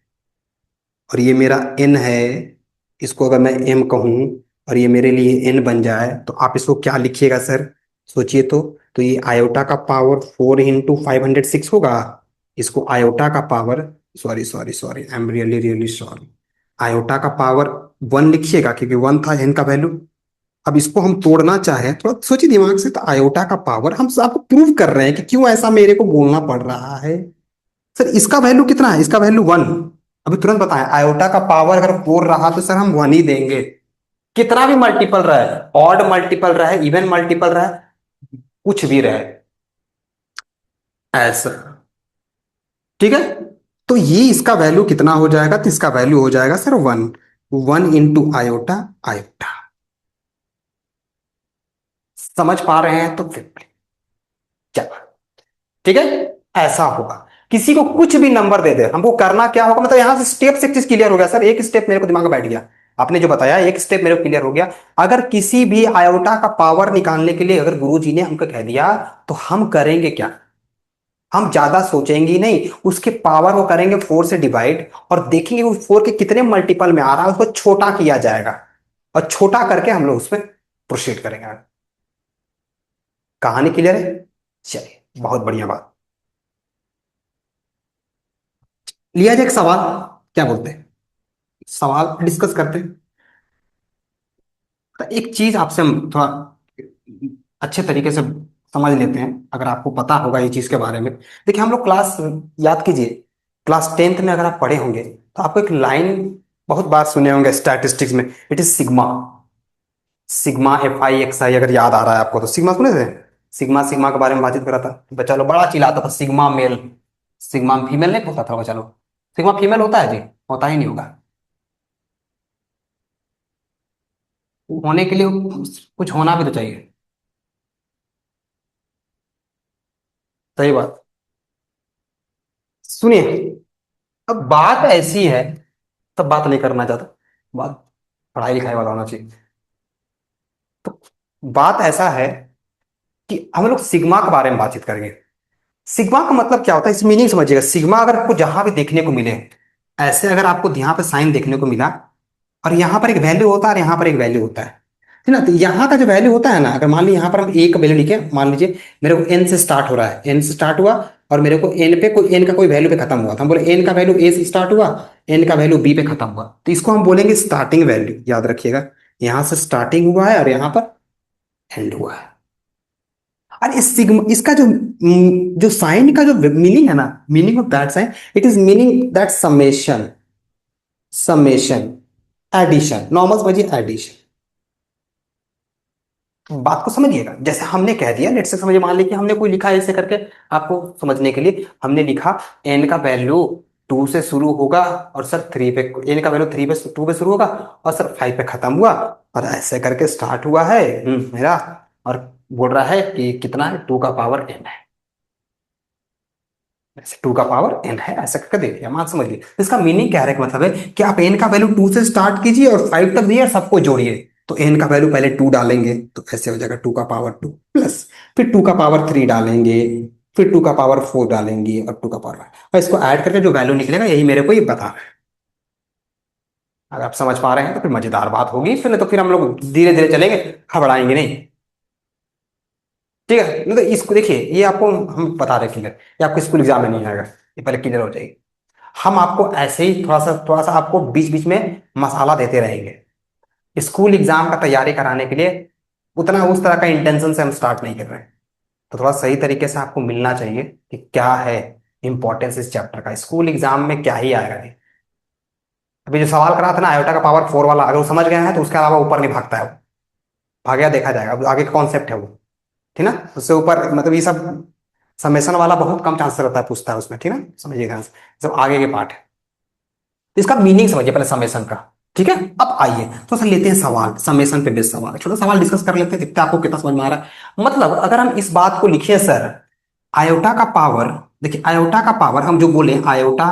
और ये मेरा एन है, इसको अगर मैं एम कहूं और ये मेरे लिए एन बन जाए, तो आप इसको क्या लिखिएगा सर, सोचिए तो ये आयोटा का पावर 4 × 506 होगा। इसको आयोटा का power, sorry sorry sorry, I am really really sorry, iota का पावर 1 लिखिएगा क्योंकि 1 था एन का वैल्यू। अब इसको हम तोड़ना चाहें, थोड़ा सोचिए दिमाग से, तो आयोटा का पावर हम आपको प्रूव कर रहे हैं कि क्यों ऐसा मेरे को बोलना पड़ रहा है। सर इसका वैल्यू कितना है, इसका वैल्यू 1, अभी तुरंत बताएं, आयोटा का पावर अगर 4 रहा तो सर हम 1 ही देंगे, कितना भी मल्टीपल रहे, ऑड मल्टीपल रहे, इवन मल्टीपल रहे, कुछ भी रहे, ऐसा, ठीक है। तो ये इसका वैल्यू कितना हो जाएगा, तो इसका वैल्यू हो जाएगा सर 1, 1 इंटू आयोटा, आयोटा। समझ पा रहे हैं तो फिर क्या, ठीक है, ऐसा होगा। किसी को कुछ भी नंबर दे दे, हमको करना क्या होगा, मतलब यहां से स्टेप से एक चीज क्लियर हो गया सर, एक स्टेप मेरे को दिमाग में बैठ गया, आपने जो बताया एक स्टेप मेरे को क्लियर हो गया। अगर किसी भी आयोटा का पावर निकालने के लिए अगर गुरुजी ने हमको कह दिया, तो हम करेंगे क्या, हम ज्यादा सोचेंगे ही नहीं, उसके पावर को करेंगे 4 से डिवाइड, और देखेंगे वो 4 के कितने मल्टीपल में आ रहा है, उसको छोटा किया जाएगा, और छोटा करके हम लोग उसमें प्रोसीड करेंगे। कहानी क्लियर है, चलिए बहुत बढ़िया बात। लिया जाए एक सवाल, क्या बोलते हैं, सवाल डिस्कस करते हैं। तो एक चीज आपसे हम थोड़ा अच्छे तरीके से समझ लेते हैं, अगर आपको पता होगा ये चीज के बारे में। देखिए हम लोग क्लास, याद कीजिए, क्लास 10th में अगर आप पढ़े होंगे तो आपको एक लाइन बहुत बार सुने होंगे स्टैटिस्टिक्स में, it is sigma, sigma FI XI, अगर याद आ रहा है आपको तो, सिग्मा सुने थे, सिग्मा, सिग्मा के बारे में बातचीत करा था, बच्चा लोग बड़ा चिल्लाता था सिग्मा मेल, सिग्मा फीमेल नहीं होता था बच्चा लोग, सिग्मा फीमेल होता है जी, होता ही नहीं होगा, होने के लिए कुछ होना भी तो चाहिए, सही बात। सुनिए, अब बात ऐसी है, तब बात नहीं करना चाहता, बात पढ़ाई लिखाई वाला होना चाहिए। तो बात ऐसा है कि हम लोग सिग्मा के बारे में बातचीत करेंगे। सिग्मा का मतलब क्या होता है, इस मीनिंग समझिएगा। सिग्मा अगर आपको जहां भी देखने को मिले, ऐसे अगर आपको यहाँ पे साइन देखने को मिला, और यहाँ पर एक वैल्यू होता है और यहाँ पर एक वैल्यू होता है ना, तो यहाँ का जो वैल्यू होता है ना, अगर मान लीजिए यहाँ पर हम ए का वैल्यू लिखे, मान लीजिए मेरे को एन से स्टार्ट हो रहा है, एन से स्टार्ट हुआ, और मेरे को एन पे कोई, एन का कोई वैल्यू पे खत्म हुआ, तो हम बोले एन का वैल्यू ए से स्टार्ट हुआ, एन का वैल्यू बी पे खत्म हुआ, तो इसको हम बोलेंगे स्टार्टिंग वैल्यू, याद रखिएगा, यहाँ से स्टार्टिंग हुआ है और यहाँ पर एंड हुआ है। और इस सिग्मा, इसका जो साइन का जो मीनिंग है ना, meaning of that sign, it is meaning that summation, summation, addition, normal समझिए एडिशन। बात को समझिएगा, जैसे हमने कह दिया, लेट से समझिए, मान लीजिए हमने कोई लिखा है ऐसे करके, आपको समझने के लिए हमने लिखा एन का वैल्यू 2 से शुरू होगा, और सर 3 पे, एन का वैल्यू 2 पे शुरू होगा, और सर 5 पे खत्म हुआ, और ऐसे करके स्टार्ट हुआ है मेरा, और बोल रहा है कि कितना है, 2 का पावर n है, ऐसे 2 का पावर n है, ऐसा करके दे दिया, मान समझिए। तो इसका मीनिंग क्या है, मतलब है कि आप n का वैल्यू 2 से स्टार्ट कीजिए और 5 तक दिए और सबको जोड़िए, तो n का वैल्यू पहले 2 डालेंगे तो ऐसे हो जाएगा 2 का पावर 2 प्लस, फिर 2 का पावर 3 डालेंगे, फिर 2 का पावर 4 डालेंगे, और 2 का पावर 5, और इसको ऐड करके जो वैल्यू निकलेगा, यही मेरे को ये बता रहा है। अगर आप समझ पा रहे हैं तो फिर मजेदार बात होगी, फिर नहीं तो फिर हम लोग धीरे धीरे चलेंगे, घबराएंगे नहीं। ठीक है, नहीं तो इसको देखिए, ये आपको हम बता रहे क्लियर, ये आपको स्कूल एग्जाम में नहीं आएगा, ये पहले क्लियर हो जाएगी। हम आपको ऐसे ही थोड़ा सा आपको बीच बीच में मसाला देते रहेंगे। स्कूल एग्जाम का तैयारी कराने के लिए उतना उस तरह का इंटेंशन से हम स्टार्ट नहीं कर रहे हैं। तो थोड़ा सही तरीके से आपको मिलना चाहिए कि क्या है इंपॉर्टेंस इस चैप्टर का, स्कूल एग्जाम में क्या ही आएगा ये। अभी जो सवाल करा था ना आयोटा का पावर 4 वाला, अगर वो समझ गए हैं तो उसके अलावा ऊपर नहीं भागता है वो, भागया देखा जाएगा, अब आगे का कॉन्सेप्ट है वो। ठीक ना, उससे ऊपर मतलब ये सब समेशन वाला बहुत कम चांस रहता है, पूछता है उसमें। ठीक ना, समझिए ध्यान से, सब आगे के पार्ट है। तो इसका मीनिंग समझिए पहले समेशन का। ठीक है, अब आइए तो सर लेते हैं सवाल, समेशन पे बेस्ड सवाल, छोटा सवाल डिस्कस कर लेते हैं, देखते हैं आपको कितना समझ में आ रहा है। मतलब अगर हम इस बात को लिखिए सर, आयोटा का पावर, देखिए आयोटा का पावर हम जो बोले iota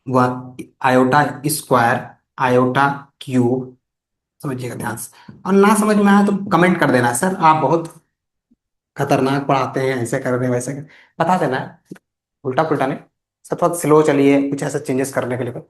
one, iota square, iota cube, समझिएगा ध्यान से। और ना समझ में आया तो कमेंट कर देना सर आप बहुत खतरनाक पढ़ाते हैं, ऐसे कर रहे हैं वैसे बता देना है, उल्टा पुल्टा नहीं। सब थोड़ा स्लो चलिए, कुछ ऐसा चेंजेस करने के लिए।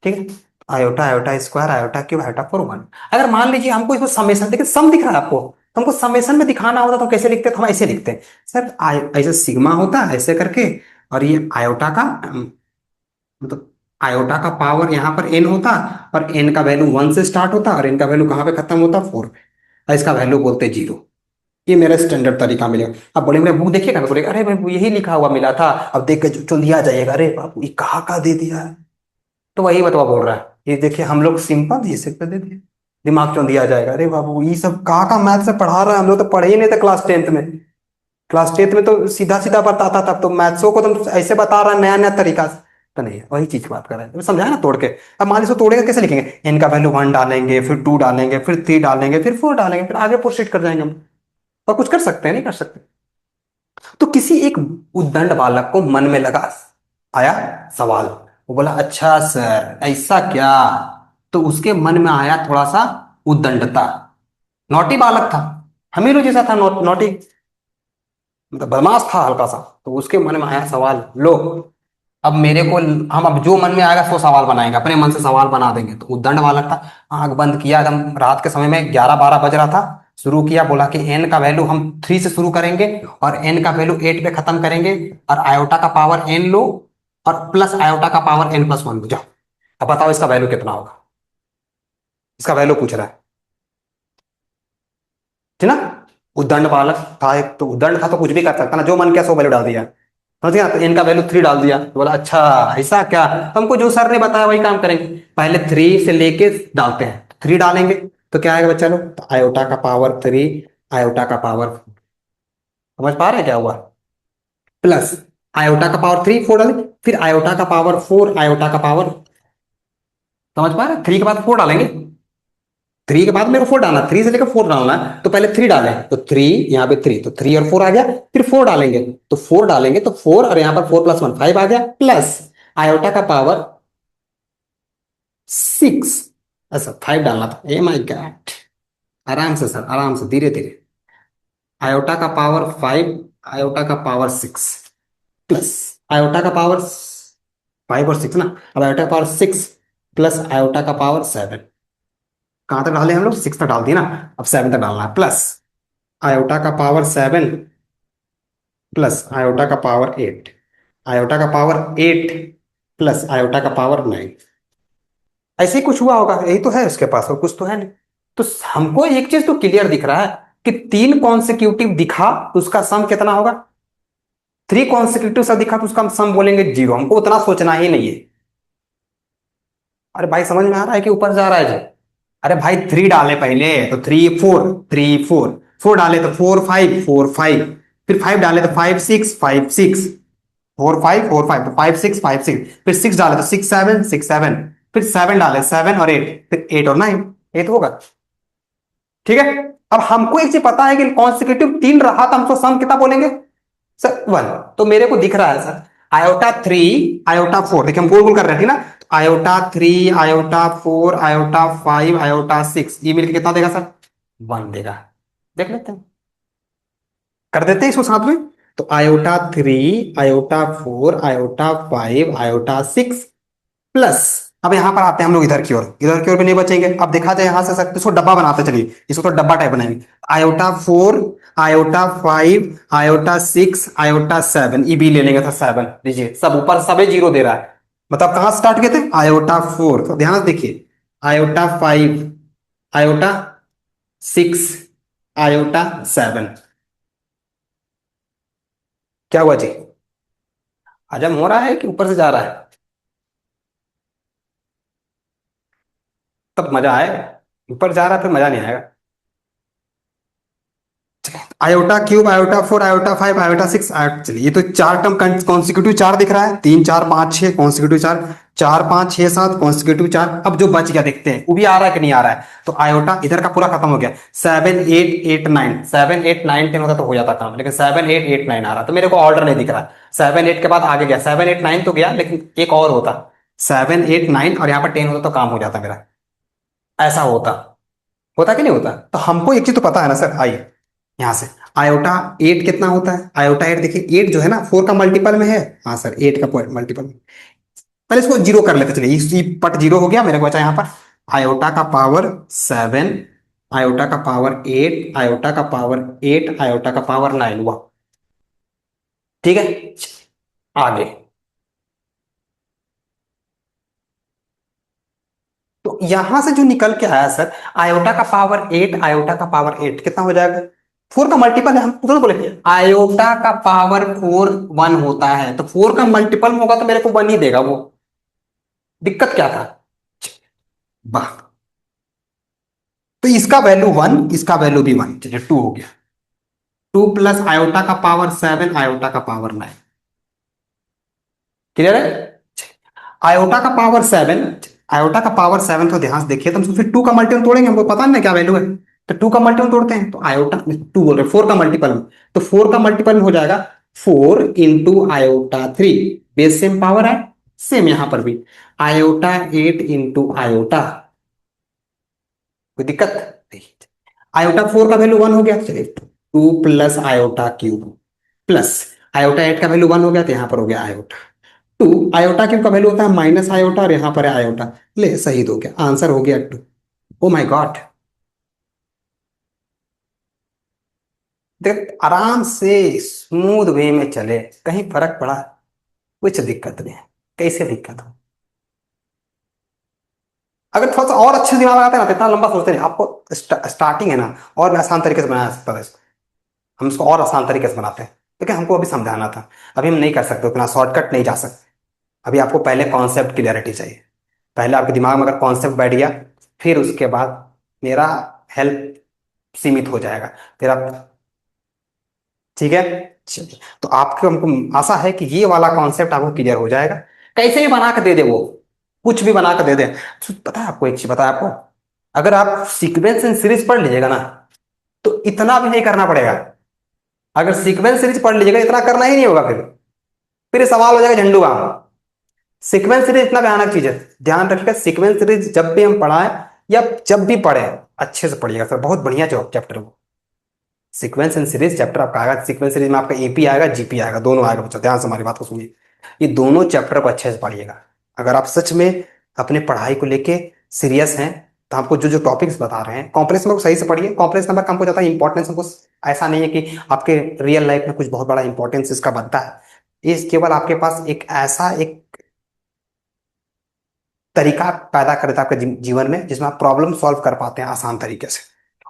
ठीक है, iota, iota square, iota cube, iota four one. अगर मान लीजिए हमको इसको समेशन, देखिए सम दिख रहा है आपको, तो हमको समेशन में दिखाना होता तो कैसे लिखते, तो हम ऐसे लिखते हैं सर, ऐसे सिग्मा होता है ऐसे करके, और ये आयोटा का मतलब आयोटा का पावर यहाँ पर एन होता, और एन का वैल्यू 1 से स्टार्ट होता, और एन का वैल्यू कहाँ पे खत्म होता, 4 पे, और इसका वैल्यू बोलते 0। ये मेरा स्टैंडर्ड तरीका मिलेगा। अब बोले मेरा बुक देखिएगा ना, बोलेगा अरे भाई वो यही लिखा हुआ मिला था, अब देख के चुन दिया जाएगा, अरे बाबू ये कहाँ का दे दिया है। तो वही बतवा बोल रहा है, ये देखिए हम लोग सिंपल ये सिर्फ दे दिए, दिमाग क्यों दिया जाएगा, अरे बाबू ये सब कहाँ का मैथ से पढ़ा रहा है, हम लोग तो पढ़े ही नहीं थे क्लास 10th में। क्लास 10th में तो सीधा सीधा बताता था, तो मैथ्सों को तुम ऐसे बता रहा है नया नया तरीका से। तो नहीं, वही चीज की बात कर रहे हैं, समझाया ना तोड़ के। अब मान लीजिए तोड़ेगा कैसे लिखेंगे, इनका वैल्यू 1 डालेंगे, फिर 2 डालेंगे, फिर 3 डालेंगे, फिर 4 डालेंगे, फिर आगे प्रोसीड कर जाएंगे हम। और कुछ कर सकते हैं, नहीं कर सकते। तो किसी एक उद्दंड बालक को मन में लगा, आया सवाल, वो बोला अच्छा सर ऐसा क्या, तो उसके मन में आया थोड़ा सा उद्दंडता, नौटी बालक था, हमीरो जैसा था, नौटी मतलब बदमाश था हल्का सा, तो उसके मन में आया सवाल, लो अब मेरे को, हम अब जो मन में आएगा सो सवाल बनाएंगे, अपने मन से सवाल बना देंगे। तो उद्दंड बालक था, आंख बंद किया, एकदम रात के समय में 11-12 बज रहा था, शुरू किया, बोला कि एन का वैल्यू हम 3 से शुरू करेंगे, और एन का वैल्यू 8 पे खत्म करेंगे, और आयोटा का पावर एन लो, और प्लस आयोटा का पावर एन प्लस वन लो, जाओ अब बताओ इसका वैल्यू कितना होगा, इसका वैल्यू पूछ रहा है। ठीक ना, उद्दंड बालक था एक, तो उद्दंड था तो कुछ भी कर सकता ना, जो मन किया सो वैल्यू डाल दिया, समझ गया, तो इनका वैल्यू 3 डाल दिया, तो बोला अच्छा ऐसा क्या, तो हमको जो सर ने बताया वही काम करेंगे, पहले 3 से लेके डालते हैं, 3 डालेंगे तो क्या आएगा बच्चा लोग, तो आयोटा का पावर 3, आयोटा का पावर, समझ पा रहे हैं क्या हुआ, प्लस आयोटा का पावर 3 4 डालेंगे, फिर आयोटा का पावर 4, आयोटा का पावर, समझ पा रहे हैं, 3 के बाद 4 डालेंगे, 3 के बाद मेरे को 4 डालना, 3 से लेकर 4 डालना है, तो पहले 3 डालें, तो 3 यहाँ पे 3, तो 3 और 4 आ गया, फिर 4 डालेंगे, तो 4 डालेंगे तो 4, और यहाँ पर 4 प्लस 1 5 आ गया, प्लस आयोटा का पावर 6, अच्छा 5 डालना था, ए माय गॉड, आराम से सर, आराम से, धीरे धीरे, आयोटा का पावर 5, आयोटा का पावर 6, प्लस आयोटा का पावर 5 और 6 ना, अब आयोटा का पावर 6 प्लस आयोटा का पावर 7, कहां तक डाले हम लोग, 6 तक डाल दिया ना, अब 7 तक डालना है, प्लस आयोटा का पावर 7 प्लस आयोटा का पावर 8, आयोटा का पावर 8 प्लस आयोटा का पावर 9, ऐसे ही कुछ हुआ होगा, यही तो है उसके पास, और कुछ तो है नहीं। तो हमको एक चीज तो क्लियर दिख रहा है कि 3 कॉन्सिक्यूटिव दिखा तो उसका सम कितना होगा, 3 कॉन्सिक्यूटिव सा दिखा तो उसका सम बोलेंगे 0, हमको उतना सोचना ही नहीं है। अरे भाई समझ में आ रहा है कि ऊपर जा रहा है जो, अरे भाई 3 डाले पहले तो 3 4, 3 4, 4 डाले तो 4 5 4 5, फिर 5 डाले तो 5 6 5 6, 4 5 4 5 तो 5 6 5 6, फिर 6 डाले तो 6 7 6 7, फिर 7 डाले 7 और 8, फिर 8 और 9, 8 होगा। ठीक है, अब हमको एक चीज पता है कि कॉन्सिक्यूटिव 3 रहा था, हमको सम कितना बोलेंगे सर 1, तो मेरे को दिख रहा है सर आयोटा 3 आयोटा 4, देखिए हम गोल गोल कर रहे थे ना, आयोटा 3 आयोटा 4 आयोटा 5 आयोटा 6, ये मिलकर कितना देगा सर, 1 देगा। देख लेते हैं, कर देते हैं इसको साथ में, तो iota 3 iota 4 iota 5 iota 6 plus अब यहाँ पर आते हैं हम लोग इधर की ओर भी नहीं बचेंगे। अब देखा जाए यहाँ से सर, इसको डब्बा बनाते चलिए, इसको तो डब्बा टाइप बनाएंगे। आयोटा 4, आयोटा 5, आयोटा 6, आयोटा 7, ये भी ले लेंगे तो 7 लीजिए, सब ऊपर सबे जीरो दे रहा है। मतलब कहाँ स्टार्ट किए थे, आयोटा 4, तो ध्यान से देखिए, आयोटा 5, आयोटा 6, आयोटा 7। क्या हुआ जी, हजम हो रहा है कि ऊपर से जा रहा है? तब मजा आएगा। ऊपर जा रहा है फिर मजा नहीं आएगा। Iota cube, iota 4, iota 5, iota 6, iota, चलिए ये तो चार टर्म कॉन्सिक्यूटिव चार दिख रहा है, 3 4 5 6 कॉन्सिक्यूटिव चार, 4 5 6 7 कॉन्सिक्यूटिव चार। अब जो बच गया देखते हैं वो भी आ रहा है कि नहीं आ रहा है। तो आयोटा इधर का पूरा खत्म हो गया। 7 8 8 9, 7 8 9 10 होता तो हो जाता काम, लेकिन 7 8 8 9 आ रहा, तो मेरे को ऑर्डर नहीं दिख रहा। 7 8 के बाद आगे गया, 7 8 9 तो गया, लेकिन एक और होता 7 8 9 और यहाँ पर 10 होता तो काम हो जाता मेरा। ऐसा होता, होता कि नहीं होता? तो हमको एक चीज तो पता है ना सर, आइए यहां से, आयोटा 8 कितना होता है, आयोटा 8 देखिए, 8 जो है ना 4 का मल्टीपल में है। हाँ सर, 8 का मल्टीपल में। पहले इसको जीरो कर लेते चलिए, इसी पट जीरो हो गया, मेरे को बचा यहाँ पर आयोटा का पावर 7, आयोटा का पावर 8, आयोटा का पावर 8, आयोटा का पावर 9 हुआ। ठीक है, आगे। तो यहां से जो निकल के आया सर, आयोटा का पावर 8, आयोटा का पावर 8 कितना हो जाएगा, 4 का मल्टीपल है, हम तुरंत बोले आयोटा का पावर 4 1 होता है, तो 4 का मल्टीपल में होगा तो मेरे को 1 ही देगा वो। दिक्कत क्या था, वाह। तो इसका वैल्यू 1, इसका वैल्यू भी 1, चलिए 2 हो गया। 2 प्लस आयोटा का पावर 7, आयोटा का पावर 9। क्लियर है? आयोटा का पावर 7, आयोटा का पावर 7, तो ध्यान से देखिए, तो हम फिर 2 का मल्टीपल तोड़ेंगे, हमको पता नहीं क्या वैल्यू है। तो 2 का मल्टीपल तोड़ते हैं, तो आयोटा 2 बोल रहे 4 का मल्टीपल में, तो 4 का मल्टीपल में हो जाएगा 4 into iota 3, base same power है, सेम यहां पर भी आयोटा 8 इंटू आयोटा। कोई दिक्कत नहीं। आयोटा 4 का वैल्यू 1 हो गया, चलिए 2 plus iota cube plus iota 8 का वैल्यू 1 हो गया, तो यहां पर हो गया आयोटा 2। आयोटा क्यूब का वैल्यू होता है माइनस आयोटा, और यहां पर है आयोटा, ले सही हो गया, आंसर हो गया 2। ओ माय गॉड, देख आराम से स्मूथ वे में चले, कहीं फर्क पड़ा? कुछ दिक्कत नहीं है। कैसे दिक्कत हो, अगर थोड़ा सा और अच्छे दिमाग आता है ना तो इतना लंबा सोचते नहीं आपको। स्टार्टिंग है ना, और मैं आसान तरीके से बना सकता था इसको, हम इसको और आसान तरीके से बनाते हैं, लेकिन हमको अभी समझाना था। अभी हम नहीं कर सकते उतना शॉर्टकट नहीं जा सकते। अभी आपको पहले कॉन्सेप्ट क्लियरिटी चाहिए। पहले आपके दिमाग में अगर कॉन्सेप्ट बैठ गया, फिर उसके बाद मेरा हेल्प सीमित हो जाएगा फिर आप। ठीक है, चलिए, तो आपको हमको आशा है कि ये वाला कॉन्सेप्ट आपको क्लियर हो जाएगा। कैसे भी बना के दे दे वो, कुछ भी बना के दे दे। तो पता है आपको, एक चीज पता है आपको, अगर आप सीक्वेंस एंड सीरीज पढ़ लीजिएगा ना, तो इतना भी नहीं करना पड़ेगा। अगर सीक्वेंस सीरीज पढ़ लीजिएगा, इतना करना ही नहीं होगा फिर ये सवाल हो जाएगा झंडू बाम। सीक्वेंस सीरीज इतना भयानक चीज है, ध्यान रखिएगा। सीक्वेंस सीरीज जब भी हम पढ़ाएं या जब भी पढ़े, अच्छे से पढ़िएगा सर, बहुत बढ़िया जो चैप्टर है वो सीक्वेंस एंड सीरीज चैप्टर आपका आएगा। सीक्वेंस सीरीज में आपका एपी आएगा, जीपी आएगा, दोनों आएगा बच्चों, ध्यान से हमारी बात को सुनिए। ये दोनों चैप्टर को अच्छे से पढ़िएगा। अगर आप सच में अपने पढ़ाई को लेके सीरियस हैं, तो आपको जो जो टॉपिक्स बता रहे हैं, कॉम्प्लेक्स नंबर को सही से पढ़िए। कॉम्प्लेक्स नंबर का हमको ज्यादा इंपॉर्टेंस हमको ऐसा नहीं है कि आपके रियल लाइफ में कुछ बहुत बड़ा इंपॉर्टेंस इसका बनता है। ये केवल आपके पास एक ऐसा एक तरीका पैदा कर देता है आपके जीवन में, जिसमें आप प्रॉब्लम सॉल्व कर पाते हैं आसान तरीके से,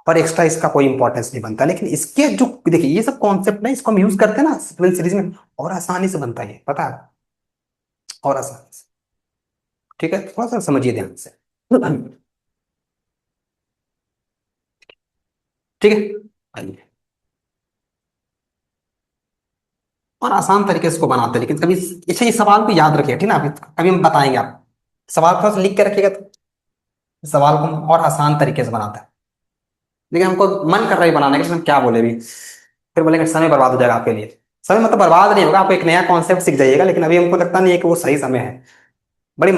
और एक्स्ट्रा इसका कोई इंपॉर्टेंस नहीं बनता। लेकिन इसके जो देखिए ये सब कॉन्सेप्ट ना, इसको हम यूज करते हैं ना सीक्वेंस सीरीज में, और आसानी से बनता है, पता है, और आसानी से। ठीक है, थोड़ा सा समझिए ध्यान से। ठीक है, आइए। और आसान तरीके से इसको बनाते हैं, लेकिन कभी, अच्छा ये सवाल को याद रखिए, ठीक ना, अभी कभी हम बताएंगे आप, सवाल थोड़ा सा लिख के रखिएगा, तो सवाल को हम और आसान तरीके से बनाते हैं। लेकिन हमको मन कर रहा है बनाने का, लेकिन हम क्या बोले भी, फिर बोलेंगे समय बर्बाद हो जाएगा आपके लिए। समय मतलब बर्बाद नहीं होगा, आप एक नया कॉन्सेप्ट सीख जाइएगा, लेकिन अभी हमको लगता नहीं है कि वो सही समय है। बड़ी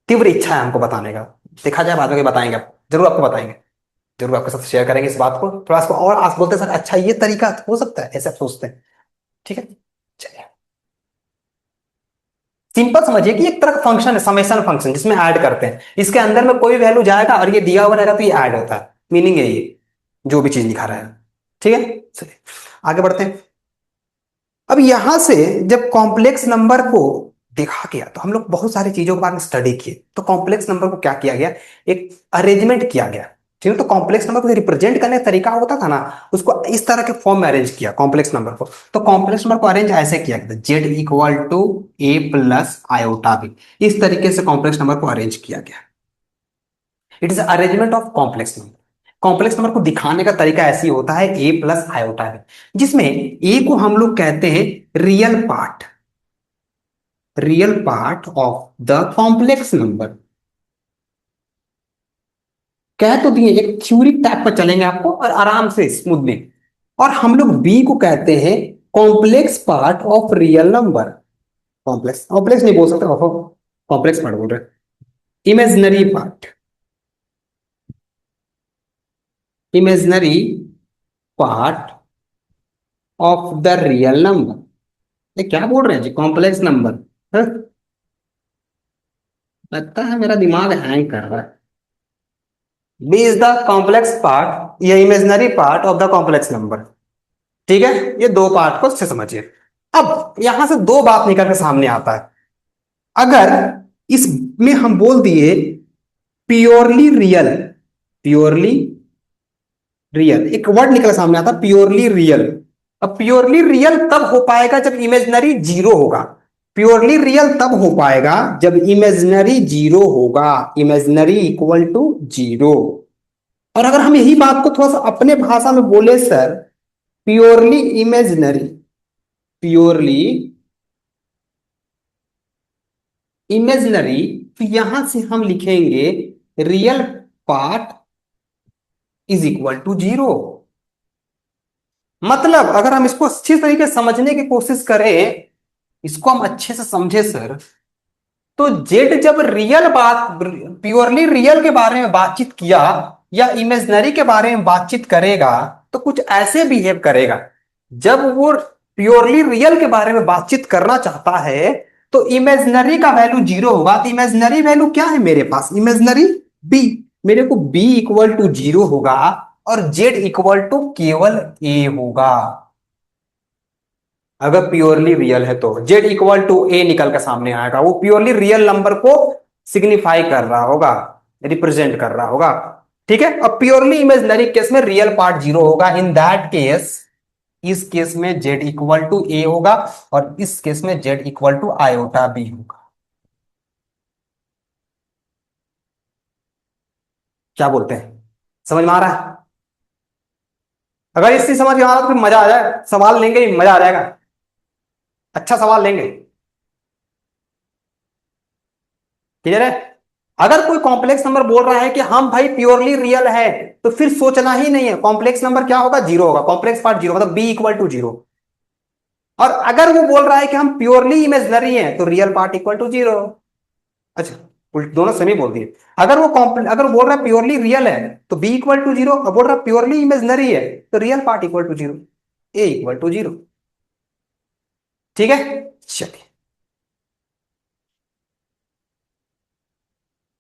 तीव्र इच्छा है हमको बताने का। देखा जाए बाद में बताएंगे, आप जरूर, आपको बताएंगे, जरूर आपके साथ शेयर करेंगे इस बात को। थोड़ा सा और आप बोलते हैं सर अच्छा ये तरीका हो सकता है, ऐसे आप सोचते हैं। ठीक है, चलिए, सिंपल समझिए कि एक तरह का फंक्शन है, समेशन फंक्शन, जिसमें ऐड करते हैं, इसके अंदर में कोई वैल्यू जाएगा और ये दिया हुआ रहेगा तो ये ऐड होता है, मीनिंग है ये जो भी चीज लिखा रहा है। ठीक है, चलिए आगे बढ़ते हैं। अब यहां से जब कॉम्प्लेक्स नंबर को देखा गया तो हम लोग बहुत सारी चीजों के बारे में स्टडी किए। तो कॉम्प्लेक्स नंबर को क्या किया गया, एक अरेंजमेंट किया गया। ठीक है, तो कॉम्प्लेक्स नंबर को रिप्रेजेंट करने का तरीका होता था ना, उसको इस तरह के फॉर्म में अरेंज किया कॉम्प्लेक्स नंबर को। तो कॉम्प्लेक्स नंबर को अरेंज ऐसे किया गया, Z equal to A plus iota B, इस तरीके से कॉम्प्लेक्स नंबर को अरेंज किया गया। It is arrangement of complex number. Complex number को दिखाने का तरीका ऐसे ही होता है, ए प्लस आयोटा है, जिसमें ए को हम लोग कहते हैं real part, real part of the complex number. कह तो दिए, एक थ्योरी टाइप पर चलेंगे आपको और आराम से स्मूथली। और हम लोग बी को कहते हैं complex part of real number. Complex complex नहीं बोल सकते, कॉम्प्लेक्स पार्ट बोल रहे, imaginary part, imaginary part of the real number. ये क्या बोल रहे हैं जी, कॉम्प्लेक्स नंबर। लगता है मेरा दिमाग हैंग कर रहा है। B is the complex part या imaginary part of the complex number. ठीक है, ये दो पार्ट को अच्छे से समझिए। अब यहां से दो बात निकल के सामने आता है। अगर इसमें हम बोल दिए प्योरली रियल, प्योरली रियल एक वर्ड निकल सामने आता, प्योरली रियल। अब प्योरली रियल तब हो पाएगा जब इमेजिनरी जीरो होगा। प्योरली रियल तब हो पाएगा जब इमेजिनरी जीरो होगा, इमेजिनरी इक्वल टू जीरो। और अगर हम यही बात को थोड़ा सा अपने भाषा में बोले sir, purely imaginary, purely imaginary, तो यहां से हम लिखेंगे real part is equal to zero. मतलब अगर हम इसको अच्छी तरीके से समझने की कोशिश करें, इसको हम अच्छे से समझे सर, तो जेड जब रियल बात, प्योरली रियल के बारे में बातचीत किया या इमेजिनरी के बारे में बातचीत करेगा तो कुछ ऐसे बिहेव करेगा। जब वो प्योरली रियल के बारे में बातचीत करना चाहता है तो इमेजिनरी का वैल्यू जीरो होगा। तो इमेजिनरी वैल्यू क्या है मेरे पास, इमेजिनरी बी, मेरे को बी इक्वल टू जीरो होगा और जेड इक्वल टू केवल ए होगा। अगर प्योरली रियल है तो जेड इक्वल टू ए निकल कर सामने आएगा, वो प्योरली रियल नंबर को सिग्निफाई कर रहा होगा, रिप्रेजेंट कर रहा होगा। ठीक है, अब प्योरली इमेजिनरी केस में रियल पार्ट जीरो होगा। इन दैट केस, इस केस में जेड इक्वल टू ए होगा और इस केस में Z equal to iota B होगा। क्या बोलते हैं, समझ में आ रहा है? अगर इससे समझ में आ रहा है तो फिर मजा आ जाए, सवाल लेंगे ही मजा आ जाएगा, अच्छा सवाल लेंगे। क्लियर है? अगर कोई कॉम्प्लेक्स नंबर बोल रहा है कि हम भाई प्योरली रियल है, तो फिर सोचना ही नहीं है, कॉम्प्लेक्स नंबर क्या होगा, जीरो होगा, कॉम्प्लेक्स पार्ट जीरो, मतलब बी इक्वल टू जीरो। और अगर वो बोल रहा है कि हम प्योरली इमेजिनरी है तो real part equal to zero. अच्छा, दोनों सेम ही बोल दिए। अगर वो अगर वो बोल रहा है प्योरली रियल है तो बी इक्वल टू जीरो, और बोल रहा है प्योरली इमेजिनरी है तो real part equal to zero, A equal to zero. ठीक है, चलिए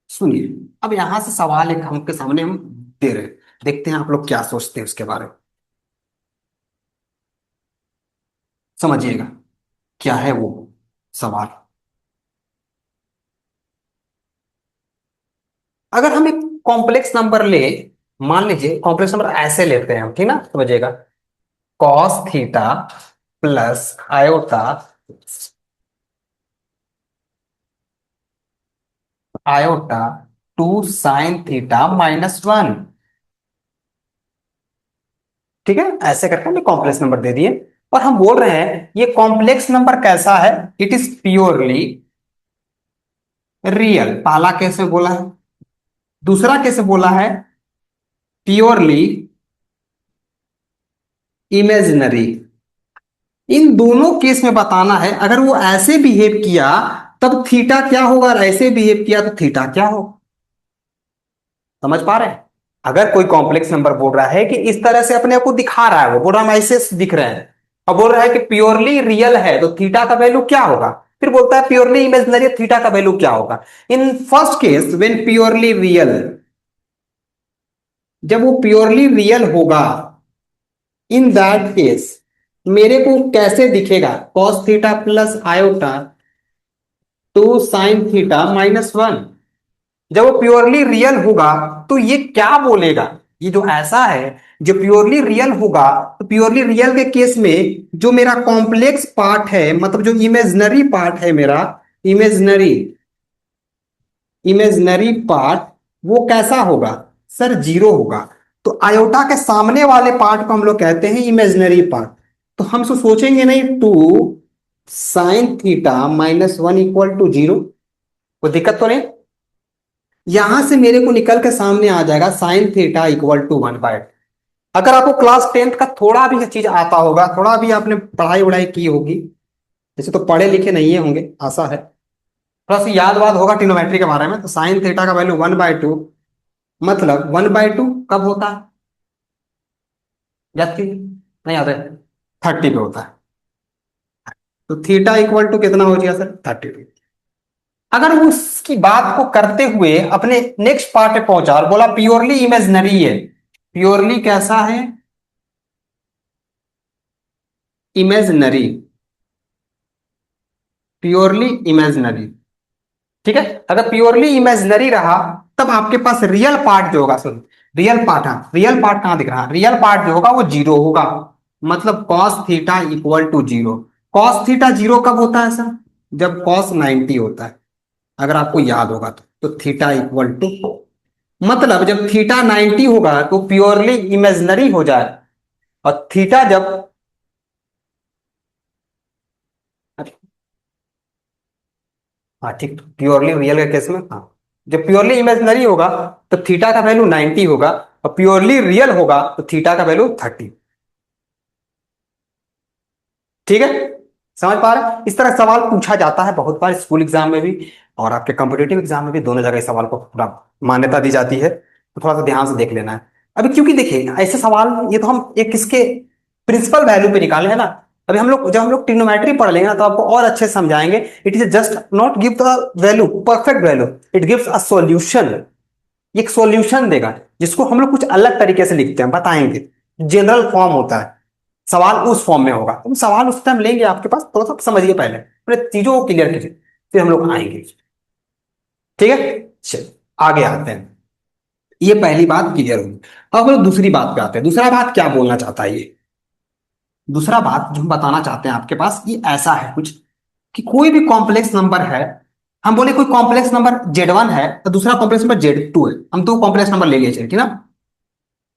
सुनिए। अब यहां से सवाल एक हमके सामने हम दे रहे हैं, देखते हैं आप लोग क्या सोचते हैं उसके बारे में, समझिएगा क्या है वो सवाल। अगर हम एक कॉम्प्लेक्स नंबर ले, मान लीजिए कॉम्प्लेक्स नंबर ऐसे लेते हैं हम, ठीक ना, समझिएगा, cos theta plus iota, iota two sine theta minus one. ठीक है, ऐसे करके हमने कॉम्प्लेक्स नंबर दे दिए और हम बोल रहे हैं ये कॉम्प्लेक्स नंबर कैसा है, इट इज प्योरली रियल। पहला कैसे बोला है, दूसरा कैसे बोला है, प्योरली इमेजिनरी। इन दोनों केस में बताना है, अगर वो ऐसे बिहेव किया तब थीटा क्या होगा, और ऐसे बिहेव किया तो थीटा क्या होगा। समझ पा रहे हैं? अगर कोई कॉम्प्लेक्स नंबर बोल रहा है कि इस तरह से अपने आप को दिखा रहा है, वो बोल रहा है हम ऐसे दिख रहे हैं, और बोल रहा है कि प्योरली रियल है तो थीटा का वैल्यू क्या होगा, फिर बोलता है प्योरली इमेजिनरी, थीटा का वैल्यू क्या होगा। In first case when purely real, जब वो प्योरली रियल होगा, इन दैट केस मेरे को कैसे दिखेगा, cos theta plus iota two sine theta minus one. जब वो प्योरली रियल होगा तो ये क्या बोलेगा, ये जो ऐसा है जो प्योरली रियल होगा, तो प्योरली रियल के केस में जो मेरा कॉम्प्लेक्स पार्ट है, मतलब जो इमेजिनरी पार्ट है मेरा, इमेजिनरी इमेजिनरी पार्ट, वो कैसा होगा सर, जीरो होगा। तो आयोटा के सामने वाले पार्ट को हम लोग कहते हैं इमेजिनरी पार्ट। तो हम सोचेंगे नहीं, two sine theta minus one equal to zero, कोई दिक्कत तो नहीं। यहां से मेरे को निकल के सामने आ जाएगा sine theta equal to one by. अगर आपको क्लास 10th का थोड़ा भी चीज आता होगा, थोड़ा भी आपने पढ़ाई वढ़ाई की होगी, जैसे तो पढ़े लिखे नहीं है होंगे, आशा है, थोड़ा सा याद वाद होगा ट्रिग्नोमेट्री के बारे में, तो साइन थीटा का वैल्यू वन बाय टू, मतलब वन बाय टू कब होता है, याद की नहीं आता है, 30 पे होता है। तो थीटा इक्वल टू कितना हो जाएगा सर, 32। अगर वो उसकी बात को करते हुए अपने नेक्स्ट पार्ट पे पहुंचा और बोला प्योरली इमेजिनरी है, प्योरली कैसा है, इमेजिनरी, प्योरली इमेजिनरी, ठीक है। अगर प्योरली इमेजिनरी रहा तब आपके पास रियल पार्ट जो होगा, सुन, रियल पार्ट, हाँ रियल पार्ट कहां दिख रहा है, रियल पार्ट जो होगा वो जीरो होगा, मतलब cos theta equal to zero. Cos theta zero कब होता है सर, जब कॉस 90 होता है, अगर आपको याद होगा तो थीटा इक्वल टू, मतलब जब थीटा 90 होगा तो प्योरली इमेजिनरी हो जाए, और थीटा जब, हाँ ठीक, प्योरली रियल के केस में हाँ, जब प्योरली इमेजिनरी होगा तो थीटा का वैल्यू 90 होगा, और प्योरली रियल होगा तो थीटा का वैल्यू 30। ठीक है, समझ पा रहे हैं? इस तरह सवाल पूछा जाता है बहुत बार स्कूल एग्जाम में भी, और आपके कॉम्पिटेटिव एग्जाम में भी, दोनों जगह इस सवाल को पूरा मान्यता दी जाती है, तो थोड़ा सा ध्यान से देख लेना है। अभी क्योंकि देखिए ऐसे सवाल, ये तो हम एक किसके प्रिंसिपल वैल्यू पे निकाले हैं ना। अभी हम लोग, जब हम लोग ट्रिग्नोमेट्री पढ़ लेंगे ना, तो आपको और अच्छे से समझाएंगे। It is just not give the value, perfect value, it gives a solution, एक सॉल्यूशन देगा, जिसको हम लोग कुछ अलग तरीके से लिखते हैं, बताएंगे। जनरल फॉर्म होता है, सवाल उस फॉर्म में होगा, तो सवाल उस टाइम लेंगे आपके पास, थोड़ा सा समझिए पहले, अपने चीजों को क्लियर कीजिए, फिर हम लोग आएंगे। ठीक है, चलिए आगे आते हैं। ये पहली बात क्लियर होगी। अब हम लोग दूसरी बात पे आते हैं। दूसरा बात क्या बोलना चाहता है ये, दूसरा बात जो हम बताना चाहते हैं आपके पास, ये ऐसा है कुछ, कि कोई भी कॉम्प्लेक्स नंबर है, हम बोले कोई कॉम्प्लेक्स नंबर Z1 है तो दूसरा कॉम्प्लेक्स नंबर Z2 है, हम दो कॉम्प्लेक्स नंबर ले लिए चलिए, ठीक ना।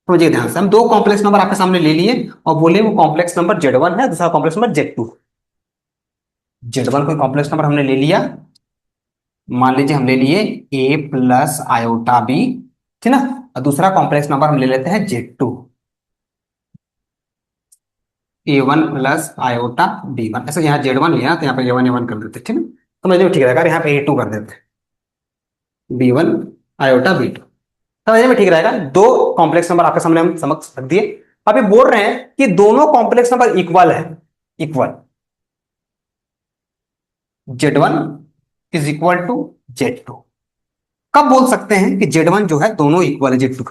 समझिए ध्यान से, हम दो कॉम्प्लेक्स नंबर आपके सामने ले लिए और बोले वो कॉम्प्लेक्स नंबर Z1 है, दूसरा कॉम्प्लेक्स नंबर Z2। Z1 कोई कॉम्प्लेक्स नंबर हमने ले लिया, मान लीजिए हम ले लिए A प्लस आयोटा B, ठीक ना, और दूसरा कॉम्प्लेक्स नंबर हम ले लेते हैं Z2, A1 plus iota B1। ऐसा यहाँ Z1 लिया तो यहाँ पे A1 A1 कर देते, ठीक है, समझने में ठीक रहेगा। यहाँ पे A2 कर देते, B1 आयोटा B2, समझने में ठीक रहेगा। दो कॉम्प्लेक्स नंबर आपके सामने हम समक्ष रख दिए। अब ये बोल रहे हैं कि दोनों कॉम्प्लेक्स नंबर इक्वल है, equal, Z1 is equal to Z2। कब बोल सकते हैं कि Z1 जो है दोनों इक्वल है Z2?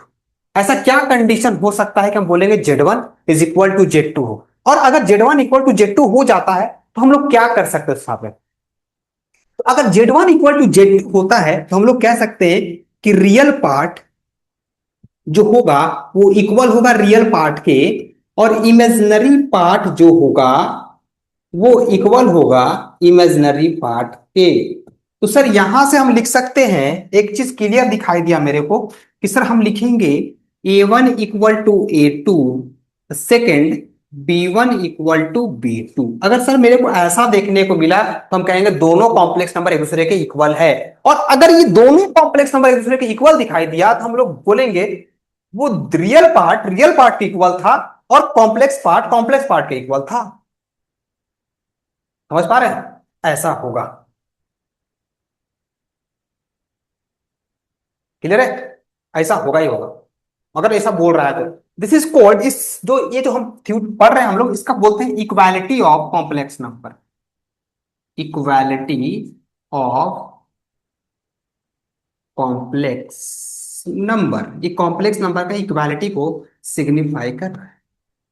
ऐसा क्या कंडीशन हो सकता है कि हम बोलेंगे Z1 is equal to Z2 हो? और अगर Z1 इक्वल टू Z2 हो जाता है तो हम लोग क्या कर सकते हैं उस पे? तो अगर Z1 इक्वल टू Z2 होता है तो हम लोग कह सकते हैं कि रियल पार्ट जो होगा वो इक्वल होगा रियल पार्ट के, और इमेजिनरी पार्ट जो होगा वो इक्वल होगा इमेजिनरी पार्ट के। तो सर यहां से हम लिख सकते हैं, एक चीज क्लियर दिखाई दिया मेरे को, कि सर हम लिखेंगे A1 equal to A2, second B1 equal to B2। अगर सर मेरे को ऐसा देखने को मिला तो हम कहेंगे दोनों कॉम्प्लेक्स नंबर एक दूसरे के इक्वल है। और अगर ये दोनों कॉम्प्लेक्स नंबर एक दूसरे के इक्वल दिखाई दिया तो हम लोग बोलेंगे वो रियल पार्ट के इक्वल था, और कॉम्प्लेक्स पार्ट के इक्वल था। समझ पा रहे हैं, ऐसा होगा। क्लियर है, ऐसा होगा ही होगा। अगर ऐसा बोल रहा है तो दिस इज कॉल्ड, इस जो ये जो हम पढ़ रहे हैं हम लोग, इसका बोलते हैं equality of complex number. Equality of complex number, ये कॉम्प्लेक्स नंबर का इक्वालिटी को सिग्निफाई कर रहा है।